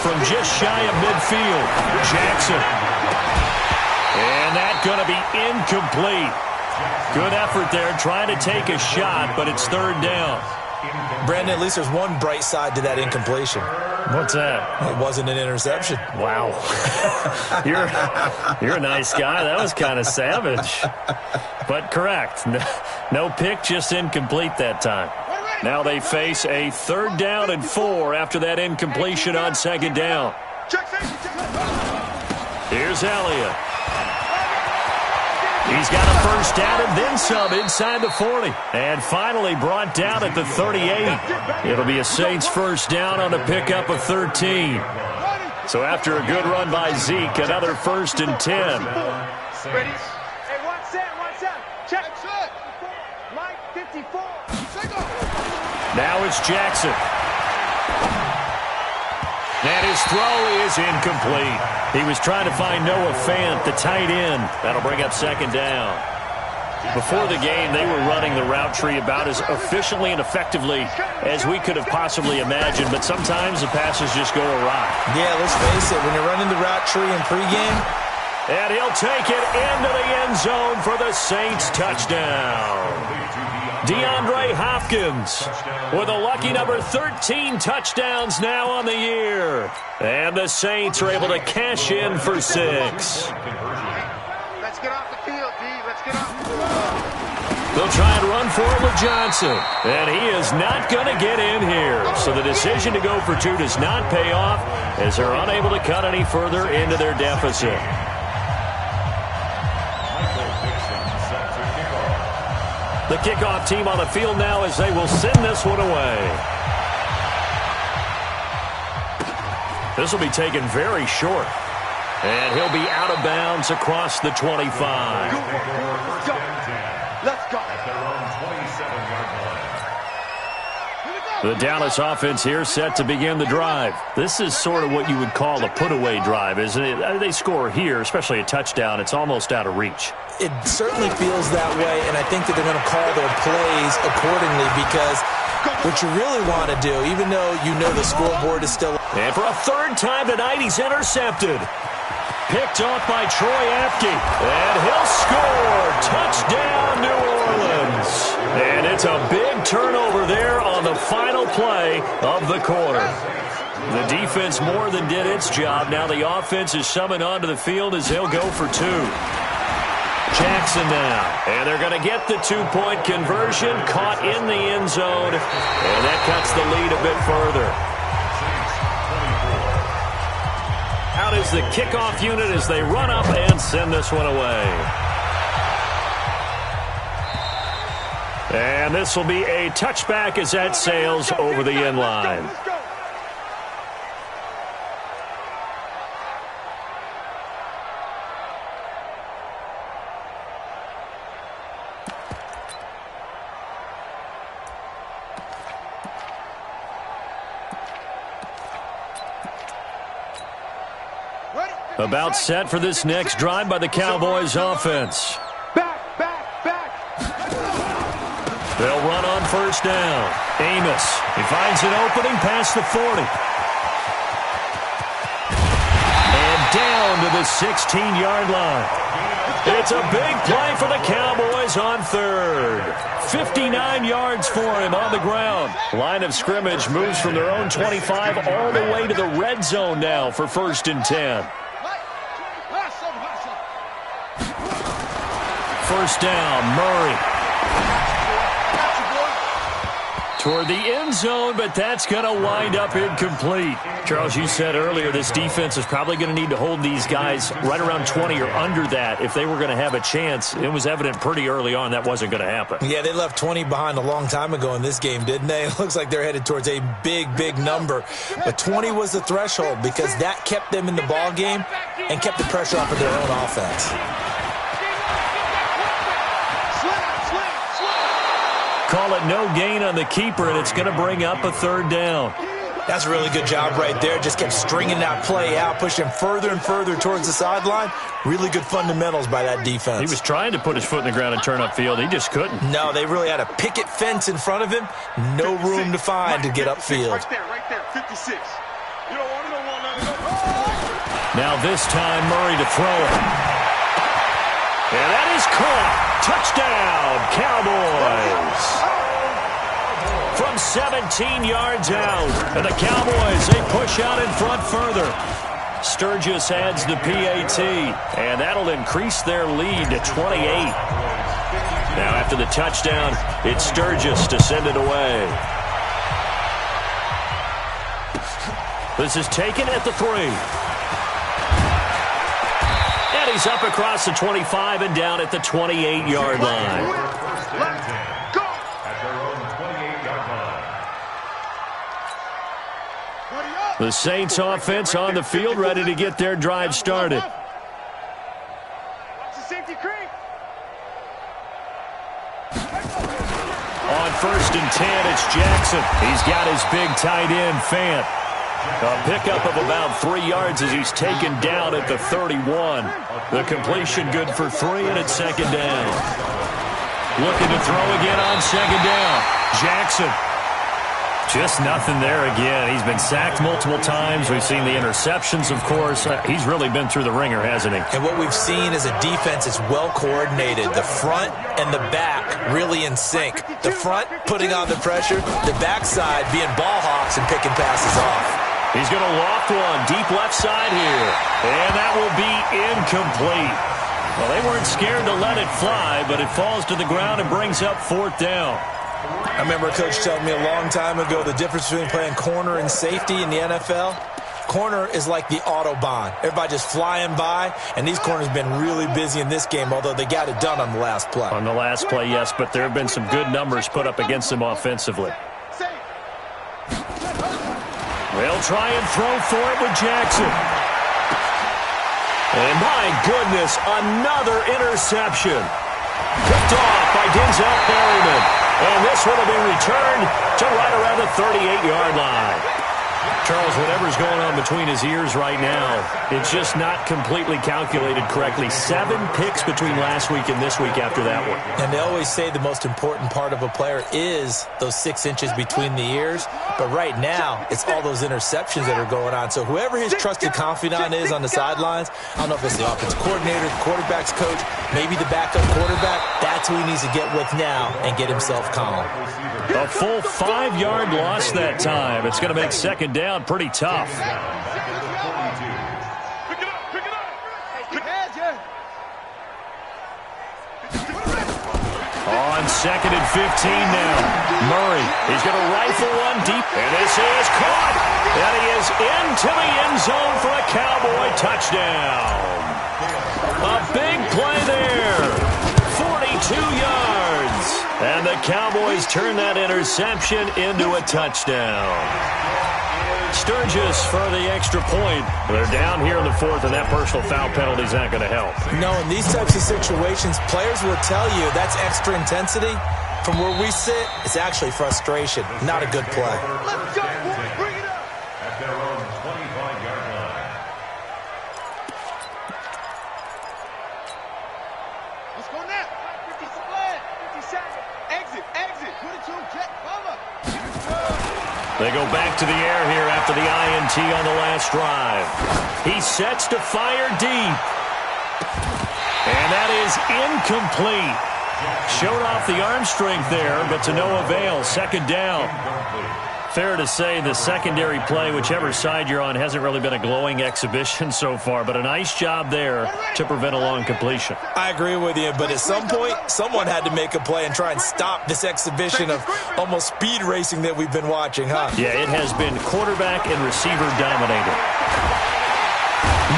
From just shy of midfield, Jackson. And that's going to be incomplete. Good effort there, trying to take a shot, but it's 3rd down. Brandon, at least there's one bright side to that incompletion. What's that? It wasn't an interception. Wow. You're a nice guy. That was kind of savage. But correct. No pick, just incomplete that time. Now they face a 3rd down and 4 after that incompletion on 2nd down. Here's Elliott. He's got a first down and then some inside the 40. And finally brought down at the 38. It'll be a Saints first down on a pickup of 13. So after a good run by Zeke, another 1st and 10. Ready? Hey, one set. Check. Mike, 54. Now it's Jackson. And his throw is incomplete. He was trying to find Noah Fant, the tight end. That'll bring up 2nd down. Before the game, they were running the route tree about as efficiently and effectively as we could have possibly imagined, but sometimes the passes just go awry. Yeah, let's face it, when you're running the route tree in pregame. And he'll take it into the end zone for the Saints touchdown. DeAndre Hopkins with a lucky number 13 touchdowns now on the year. And the Saints are able to cash in for 6. Let's get off the field, D. Let's get off the field. They'll try and run for it with Johnson. And he is not going to get in here. So the decision to go for 2 does not pay off as they're unable to cut any further into their deficit. The kickoff team on the field now as they will send this one away. This will be taken very short. And he'll be out of bounds across the 25. Let's go. The Dallas offense here set to begin the drive. This is sort of what you would call a put-away drive, isn't it? They score here, especially a touchdown. It's almost out of reach. It certainly feels that way, and I think that they're going to call their plays accordingly because what you really want to do, even though you know the scoreboard is still... And for a 3rd time tonight, he's intercepted. Picked off by Troy Apke. And he'll score. Touchdown, New Orleans. And it's a big turnover there on the final play of the quarter. The defense more than did its job. Now the offense is summoned onto the field as they'll go for 2. Jackson now. And they're going to get the 2-point conversion. Caught in the end zone. And that cuts the lead a bit further. Out is the kickoff unit as they run up and send this one away. And this will be a touchback as that sails over the end line. About set for this next drive by the Cowboys offense. Back. They'll run on first down. Amos, he finds an opening past the 40. down to the 16-yard line. It's a big play for the Cowboys on third. 59 yards for him on the ground. Line of scrimmage moves from their own 25 all the way to the red zone now for 1st and 10. First down, Murray. Toward the end zone, but that's going to wind up incomplete. Charles, you said earlier this defense is probably going to need to hold these guys right around 20 or under that if they were going to have a chance. It was evident pretty early on that wasn't going to happen. Yeah, they left 20 behind a long time ago in this game, didn't they? It looks like they're headed towards a big, big number. But 20 was the threshold because that kept them in the ball game and kept the pressure off of their own offense. Call it no gain on the keeper, and it's going to bring up a third down. That's a really good job right there. Just kept stringing that play out, pushing further and further towards the sideline. Really good fundamentals by that defense. He was trying to put his foot in the ground and turn upfield. He just couldn't. No, they really had a picket fence in front of him. No room to find to get upfield. Right there, 56. You don't want to know. Now this time, Murray to throw it. And that is caught. Touchdown, Cowboys. From 17 yards out. And the Cowboys, they push out in front further. Sturgis adds the PAT. And that'll increase their lead to 28. Now after the touchdown, it's Sturgis to send it away. This is taken at the 3. He's up across the 25 and down at the 28-yard line. The Saints offense on the field ready to get their drive started. On 1st and 10, it's Jackson. He's got his big tight end, Fant. A pickup of about 3 yards as he's taken down at the 31. The completion good for 3, and it's 2nd down. Looking to throw again on 2nd down. Jackson. Just nothing there again. He's been sacked multiple times. We've seen the interceptions, of course. He's really been through the ringer, hasn't he? And what we've seen is a defense that's well coordinated. The front and the back really in sync. The front putting on the pressure. The backside being ball hawks and picking passes off. He's going to loft one deep left side here. And that will be incomplete. Well, they weren't scared to let it fly, but it falls to the ground and brings up 4th down. I remember a coach telling me a long time ago the difference between playing corner and safety in the NFL. Corner is like the Autobahn. Everybody just flying by, and these corners have been really busy in this game, although they got it done on the last play. On the last play, yes, but there have been some good numbers put up against them offensively. They'll try and throw for it with Jackson. And my goodness, another interception. Picked off by Denzel Perryman. And this one will be returned to right around the 38-yard line. Charles, whatever's going on between his ears right now, it's just not completely calculated correctly. 7 picks between last week and this week after that one. And they always say the most important part of a player is those 6 inches between the ears. But right now, it's all those interceptions that are going on. So whoever his trusted confidant is on the sidelines, I don't know if it's the offensive coordinator, the quarterback's coach, maybe the backup quarterback, that's who he needs to get with now and get himself calm. A full 5-yard loss that time. It's going to make 2nd down pretty tough. Pick it up. On 2nd and 15 now. Murray, he's going to rifle one deep. And this is caught. And he is into the end zone for a Cowboy touchdown. A big play there. 42 yards. And the Cowboys turn that interception into a touchdown. Sturgis for the extra point. They're down here in the 4th, and that personal foul penalty is not going to help. No, in these types of situations, players will tell you that's extra intensity. From where we sit, it's actually frustration. Not a good play. Let's go, boy. Bring it up. At their own 25-yard line. Let's go now. 50 split. 50 seconds. Exit. Put it to him. Jet. Cover. They go back to the air here after after the INT on the last drive. He sets to fire deep. And that is incomplete. Showed off the arm strength there, but to no avail. Second down. Fair to say the secondary play, whichever side you're on, hasn't really been a glowing exhibition so far, but a nice job there to prevent a long completion. I agree with you, but at some point, someone had to make a play and try and stop this exhibition of almost speed racing that we've been watching, huh? Yeah, it has been quarterback and receiver dominated.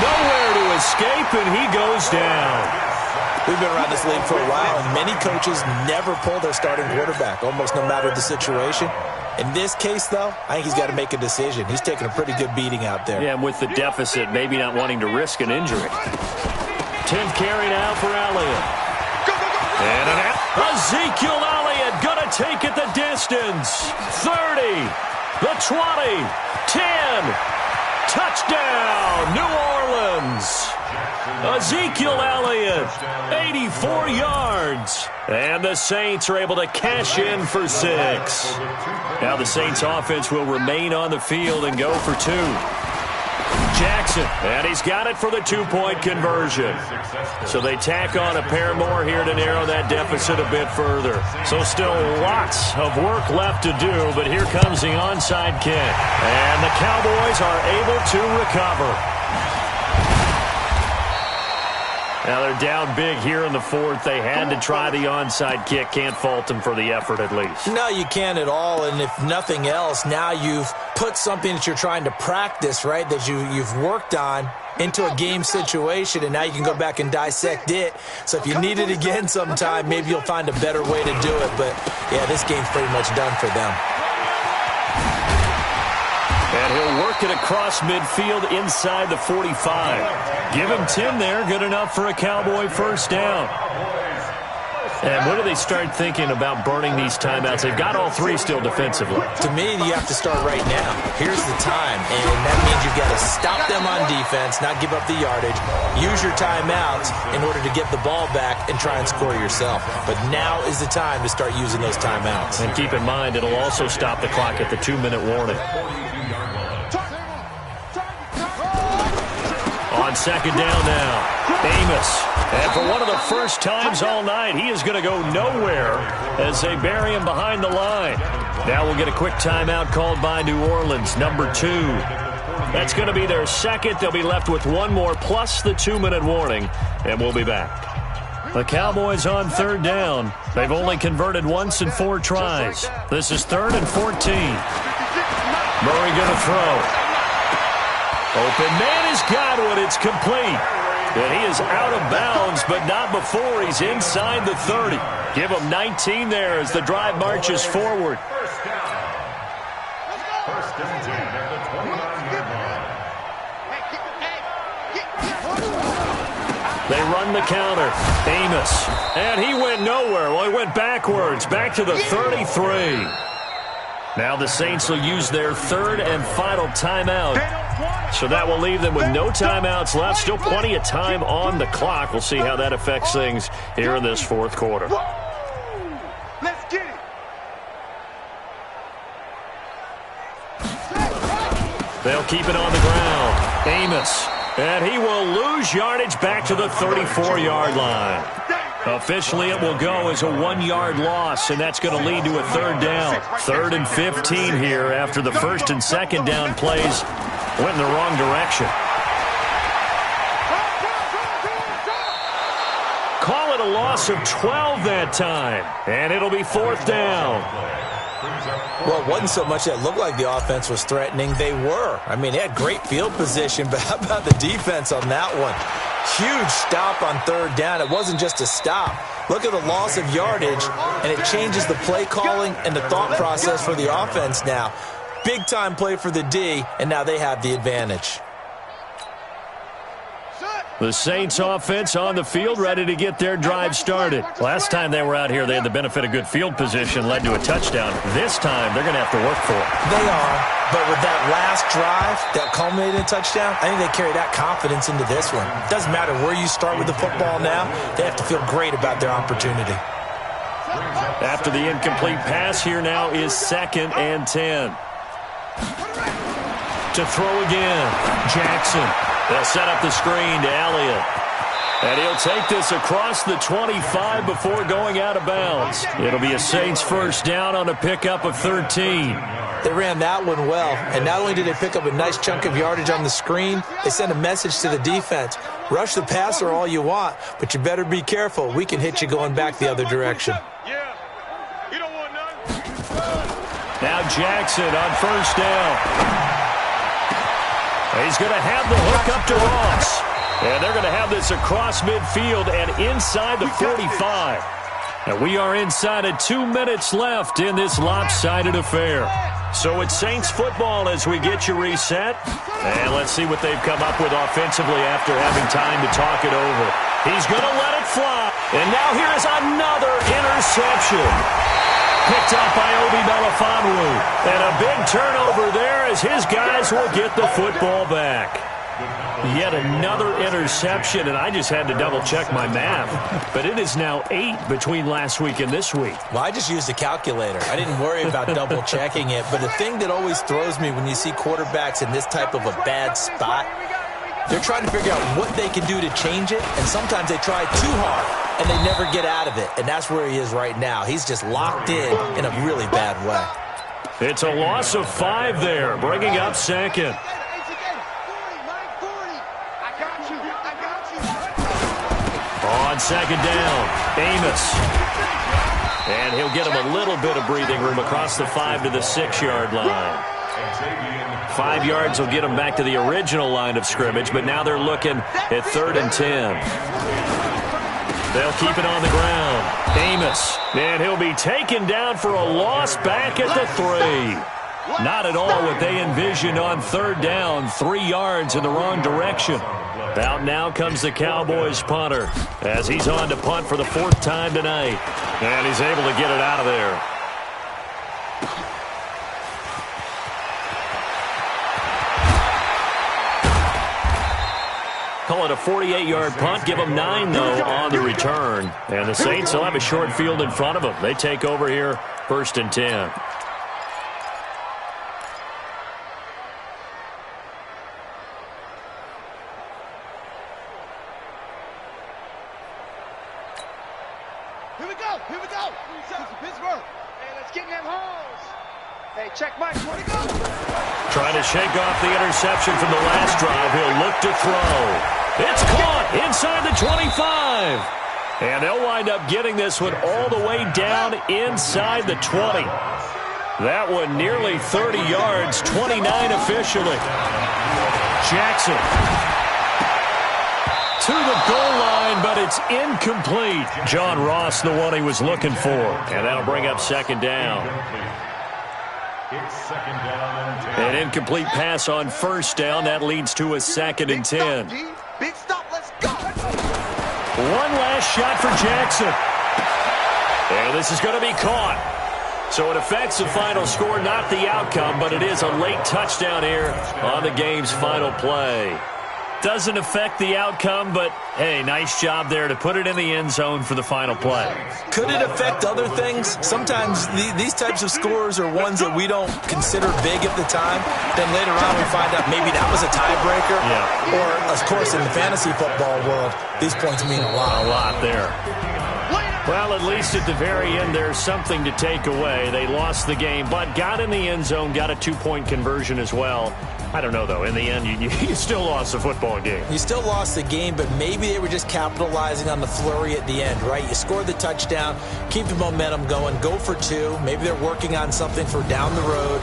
Nowhere to escape, and he goes down. We've been around this league for a while, and many coaches never pull their starting quarterback, almost no matter the situation. In this case, though, I think he's got to make a decision. He's taking a pretty good beating out there. Yeah, and with the deficit, maybe not wanting to risk an injury. 10th carry now for Elliott. And Ezekiel Elliott going to take it the distance. 30, the 20, 10. Touchdown, New Orleans. Ezekiel Elliott, 84 yards. And the Saints are able to cash in for 6. Now the Saints offense will remain on the field and go for 2. Jackson, and he's got it for the 2-point conversion. So they tack on a pair more here to narrow that deficit a bit further. So still lots of work left to do, but here comes the onside kick. And the Cowboys are able to recover. Now they're down big here in the 4th. They had to try the onside kick. Can't fault them for the effort at least. No, you can't at all. And if nothing else, now you've put something that you're trying to practice, right, that you've worked on into a game situation, and now you can go back and dissect it. So if you need it again sometime, maybe you'll find a better way to do it. But, yeah, this game's pretty much done for them. And he'll work it across midfield inside the 45. Give him 10 there. Good enough for a Cowboy first down. And when do they start thinking about burning these timeouts? They've got all 3 still defensively. To me, you have to start right now. Here's the time. And that means you've got to stop them on defense, not give up the yardage. Use your timeouts in order to get the ball back and try and score yourself. But now is the time to start using those timeouts. And keep in mind, it'll also stop the clock at the 2-minute warning. On second down now, Amos. And for one of the first times all night, he is going to go nowhere as they bury him behind the line. Now we'll get a quick timeout called by New Orleans, number 2. That's going to be their second. They'll be left with 1 more plus the 2-minute warning, and we'll be back. The Cowboys on third down. They've only converted once in 4 tries. This is 3rd and 14. Murray going to throw. Open man has got one. It's complete. And he is out of bounds, but not before he's inside the 30. Give him 19 there as the drive marches forward. First and 10 at the 29-yard line. They run the counter. Amos. And he went nowhere. Well, he went backwards. Back to the 33. Now the Saints will use their 3rd and final timeout. So that will leave them with no timeouts left. Still plenty of time on the clock. We'll see how that affects things here in this 4th quarter. Let's get it. They'll keep it on the ground. Amos. And he will lose yardage back to the 34-yard line. Officially, it will go as a 1-yard loss, and that's going to lead to a 3rd down. 3rd and 15 here after the 1st and 2nd down plays went in the wrong direction. Call it a loss of 12 that time, and it'll be 4th down. Well, it wasn't so much that it looked like the offense was threatening. They were. I mean, they had great field position, but how about the defense on that one? Huge stop on 3rd down. It wasn't just a stop. Look at the loss of yardage, and it changes the play calling and the thought process for the offense now. Big-time play for the D, and now they have the advantage. The Saints offense on the field, ready to get their drive started. Last time they were out here, they had the benefit of good field position, led to a touchdown. This time, they're going to have to work for it. They are, but with that last drive that culminated in a touchdown, I think they carry that confidence into this one. It doesn't matter where you start with the football now, they have to feel great about their opportunity. After the incomplete pass, here now is 2nd and 10. to throw again. Jackson. They'll set up the screen to Elliott. And he'll take this across the 25 before going out of bounds. It'll be a Saints first down on a pickup of 13. They ran that one well, and not only did they pick up a nice chunk of yardage on the screen, they sent a message to the defense. Rush the passer all you want, but you better be careful. We can hit you going back the other direction. Yeah. You don't want none. Now Jackson on first down. He's going to have the hook up to Ross. And they're going to have this across midfield and inside the 45. And we are inside of 2 minutes left in this lopsided affair. So it's Saints football as we get you reset. And let's see what they've come up with offensively after having time to talk it over. He's going to let it fly. And now here is another interception. Picked up by Obi Melifonwu. And a big turnover there as his guys will get the football back. Yet another interception, and I just had to double-check my math. But it is now 8 between last week and this week. Well, I just used a calculator. I didn't worry about double-checking it. But the thing that always throws me when you see quarterbacks in this type of a bad spot, they're trying to figure out what they can do to change it, and sometimes they try too hard, and they never get out of it. And that's where he is right now. He's just locked in a really bad way. It's a loss of 5 there, bringing up second. On second down, Amos. And he'll get him a little bit of breathing room across the 5 to the 6-yard line. 5 yards will get him back to the original line of scrimmage, but now they're looking at 3rd and 10. They'll keep it on the ground. Amos. And he'll be taken down for a loss back at the 3. Not at all what they envisioned on 3rd down. 3 yards in the wrong direction. Out now comes the Cowboys punter as he's on to punt for the 4th time tonight. And he's able to get it out of there. Call it a 48-yard punt. Give them 9, though, on the return. And the Saints will have a short field in front of them. They take over here, 1st and 10. Here we go. Pittsburgh. Hey, let's get in them holes. Hey, check Mike. Where'd he go? Trying to shake off the interception from the last drive. He'll look to throw. It's caught inside the 25. And they'll wind up getting this one all the way down inside the 20. That one nearly 30 yards, 29 officially. Jackson to the goal line, but it's incomplete. John Ross, the one he was looking for. And that'll bring up second down. It's second down and 10. An incomplete pass on first down. That leads to a 2nd and 10. Big stop, let's go. One last shot for Jackson. And this is going to be caught. So it affects the final score, not the outcome, but it is a late touchdown here on the game's final play. Doesn't affect the outcome, but, hey, nice job there to put it in the end zone for the final play. Could it affect other things? Sometimes these types of scores are ones that we don't consider big at the time. Then later on we find out maybe that was a tiebreaker. Yeah. Or, of course, in the fantasy football world, these points mean a lot. A lot there. Well, at least at the very end, there's something to take away. They lost the game, but got in the end zone, got a 2-point conversion as well. I don't know, though. In the end, you still lost the football game. You still lost the game, but maybe they were just capitalizing on the flurry at the end, right? You scored the touchdown, keep the momentum going, go for 2. Maybe they're working on something for down the road.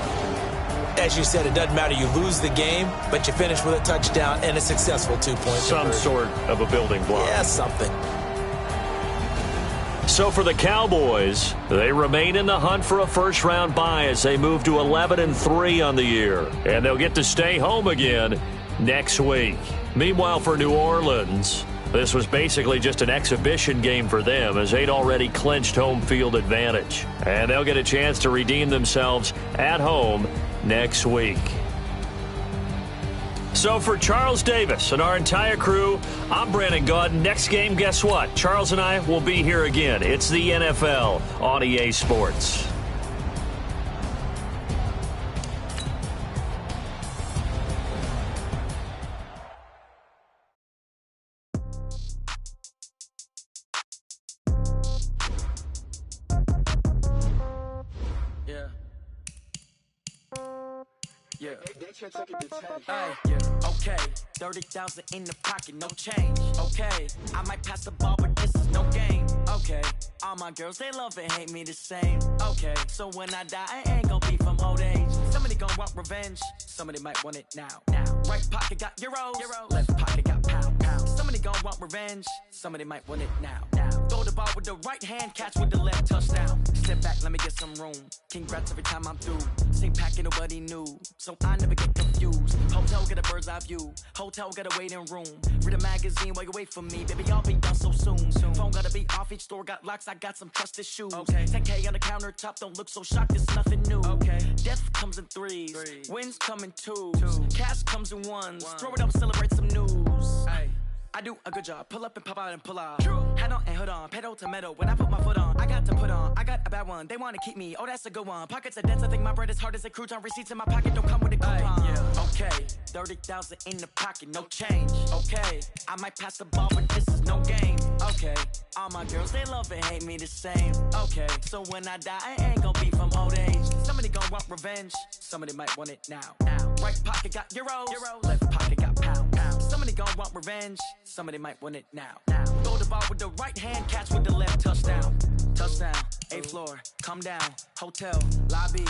As you said, it doesn't matter. You lose the game, but you finish with a touchdown and a successful 2-point conversion. Some sort of a building block. Yeah, something. So for the Cowboys, they remain in the hunt for a first-round bye as they move to 11-3 on the year. And they'll get to stay home again next week. Meanwhile, for New Orleans, this was basically just an exhibition game for them as they'd already clinched home field advantage. And they'll get a chance to redeem themselves at home next week. So for Charles Davis and our entire crew, I'm Brandon Gaudin. Next game, guess what? Charles and I will be here again. It's the NFL on EA Sports. Yeah. Okay. 30,000 in the pocket, no change. Okay. I might pass the ball, but this is no game. Okay. All my girls, they love and hate me the same. Okay. So when I die, I ain't gon' be from old age. Somebody gon' want revenge. Somebody might want it now. Right pocket got euros. Left pocket got pound. Somebody gon' want revenge. Somebody might want it now. Throw the ball with the right hand, catch with the left, touchdown. Step back, let me get some room. Congrats every time I'm through. Same packet, nobody knew, so I never get confused. Hotel get a bird's eye view. Hotel got a waiting room. Read a magazine while you wait for me, baby. I'll be done so soon. Phone gotta be off. Each store got locks. I got some trusted shoes. 10K on the countertop. Don't look so shocked. It's nothing new. Death comes in threes. Wins come in twos. Cash comes in ones. Throw it up, celebrate some news. I do a good job. Pull up and pop out and pull out. Head on and hood on. Pedal to metal. When I put my foot on, I got to put on. I got a bad one. They want to keep me. Oh, that's a good one. Pockets are dense. I think my bread is hard as a crouton. Receipts in my pocket don't come with a coupon. Okay. 30,000 in the pocket. No change. Okay. I might pass the ball, but this is no game. Okay. All my girls, they love and hate me the same. Okay. So when I die, I ain't gon' be from old age. Somebody gon' want revenge. Somebody might want it now. Right pocket got euros. Left pocket got pound. Somebody gon' want revenge. Somebody might want it now. Throw the ball with the right hand, catch with the left, touchdown. Touchdown, 8th floor, come down. Hotel, lobby.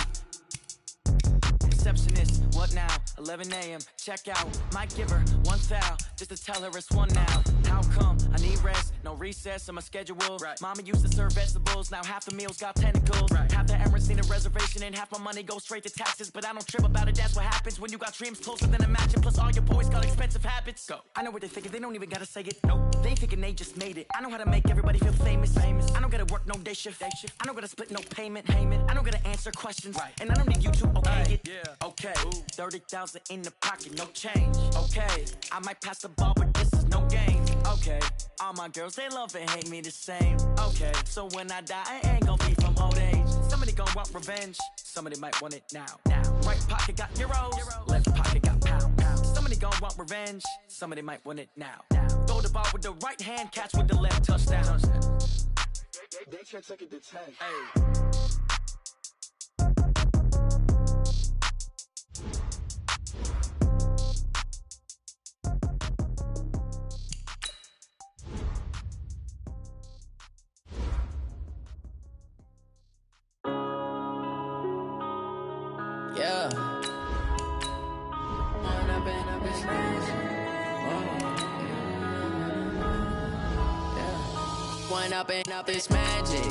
Receptionist, what now? 11 a.m. check out. Might give her one thou, just to tell her it's one now. How come? I need rest, no recess in my schedule. Mama used to serve vegetables, now half the meals got tentacles. Half the errands need a reservation and half my money goes straight to taxes. But I don't trip about it, that's what happens when you got dreams closer than a match. Plus all your boys got expensive habits. Go. I know what they're thinking, they don't even gotta say it. Nope. They thinking they just made it. I know how to make everybody feel famous. I don't gotta work no day shift. I don't gotta split no payment. I don't gotta answer questions. And I don't need you to okay it. Okay, 30,000 in the pocket, no change. Okay, I might pass the ball, but this is no game. Okay, all my girls, they love and hate me the same. Okay, so when I die, I ain't gon' be from old age. Somebody gon' want revenge. Somebody might want it now. Right pocket got euros. Left pocket got pound. Somebody gon' want revenge. Somebody might want it now. Throw the ball with the right hand, catch with the left, touchdown. They can't take it to 10. Yeah. One up and up is magic.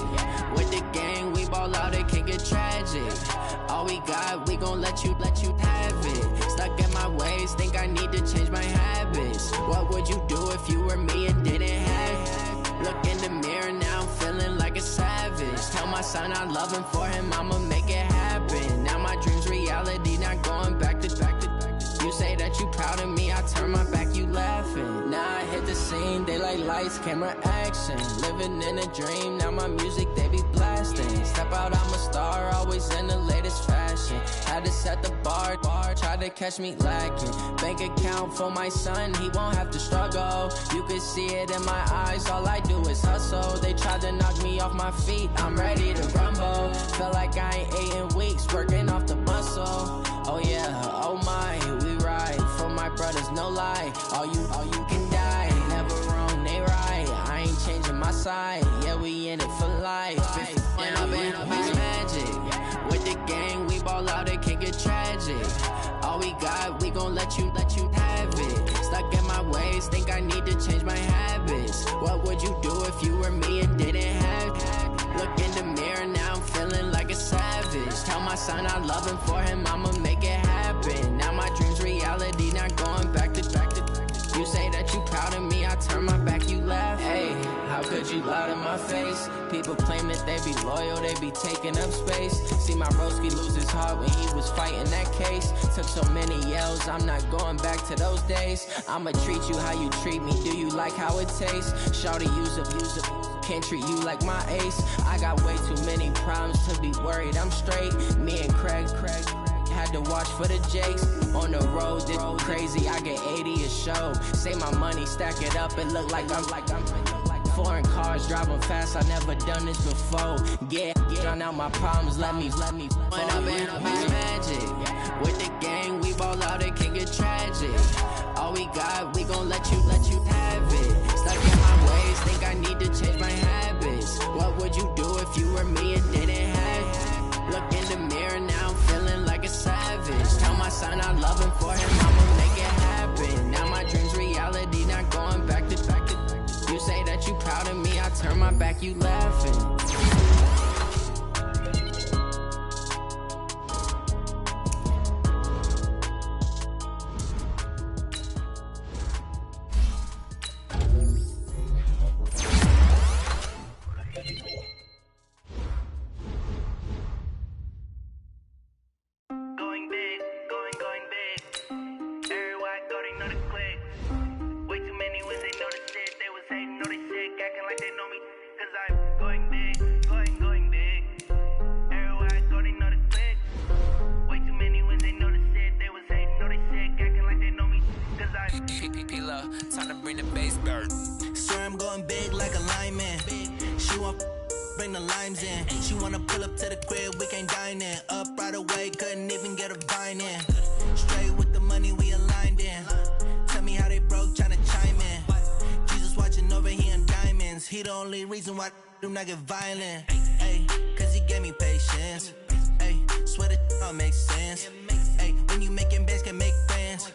With the gang, we ball out, it can get tragic. All we got, we gon' let you have it. Stuck in my ways, think I need to change my habits. What would you do if you were me and didn't have it? Look in the mirror, now I'm feeling like a savage. Tell my son I love him, for him I'ma make it happen. Now my dream's reality, not going back to. You say that you proud of me, I turn my back, you laughing. Now I hit the scene, they like lights, camera, action. Living in a dream, now my music, they be blasting. Step out, I'm a star, always in the latest fashion. Had to set the bar, try to catch me lacking. Bank account for my son, he won't have to struggle. You can see it in my eyes, all I do is hustle. They tried to knock me off my feet, I'm ready to rumble. Feel like I ain't ate in weeks, working off the muscle. Oh yeah, oh my, we ride for my brothers, no lie. All you can die, never wrong, they right. I ain't changing my side, yeah, we in it for life. When up and up is magic. With the gang, we ball out, it can get tragic. All we got, we gon' let you have it. Stuck in my ways, think I need to change my habits. What would you do if you were me and didn't have it? Look in the mirror, now I'm feeling like a savage. Tell my son I love him, for him I'ma make it happen. Now my dream's reality, not going back to. You say that you proud of me, I turn my back, you laugh. Hey, how could you lie to my face? People claim that they be loyal, they be taking up space. See my broski lose his heart when he was fighting that case. Took so many yells, I'm not going back to those days. I'ma treat you how you treat me, do you like how it tastes? Shawty, use up, can't treat you like my ace. I got way too many problems to be worried, I'm straight. Me and Craig had to watch for the Jakes. On the road, this crazy, I get 80 a show. Say my money, stack it up, it look like I'm foreign cars, driving fast, I never done this before. Get drown out my problems, let me. When up and up is magic. With the gang, we ball out, it can get tragic. All we got, we gon' let you have it. Stuck in my ways, think I need to change my habits. What would you do if you were me and didn't have it? Look in the mirror, now I'm feeling like a savage. Tell my son I love him, for him I'ma make it happen. Now my dream's reality, not going back to. You say that you proud of me, I turn my back, you laughing. Time to bring the bass bird. Swear I'm going big like a lineman. She want bring the limes in. She wanna pull up to the crib, we can't dine in. Up right away, couldn't even get a vine in. Straight with the money we aligned in. Tell me how they broke, tryna chime in. Jesus watching over here in diamonds. He the only reason why do not get violent. Ay, cause he gave me patience. Ay, swear that all makes sense. Ay, when you making bands, can make friends.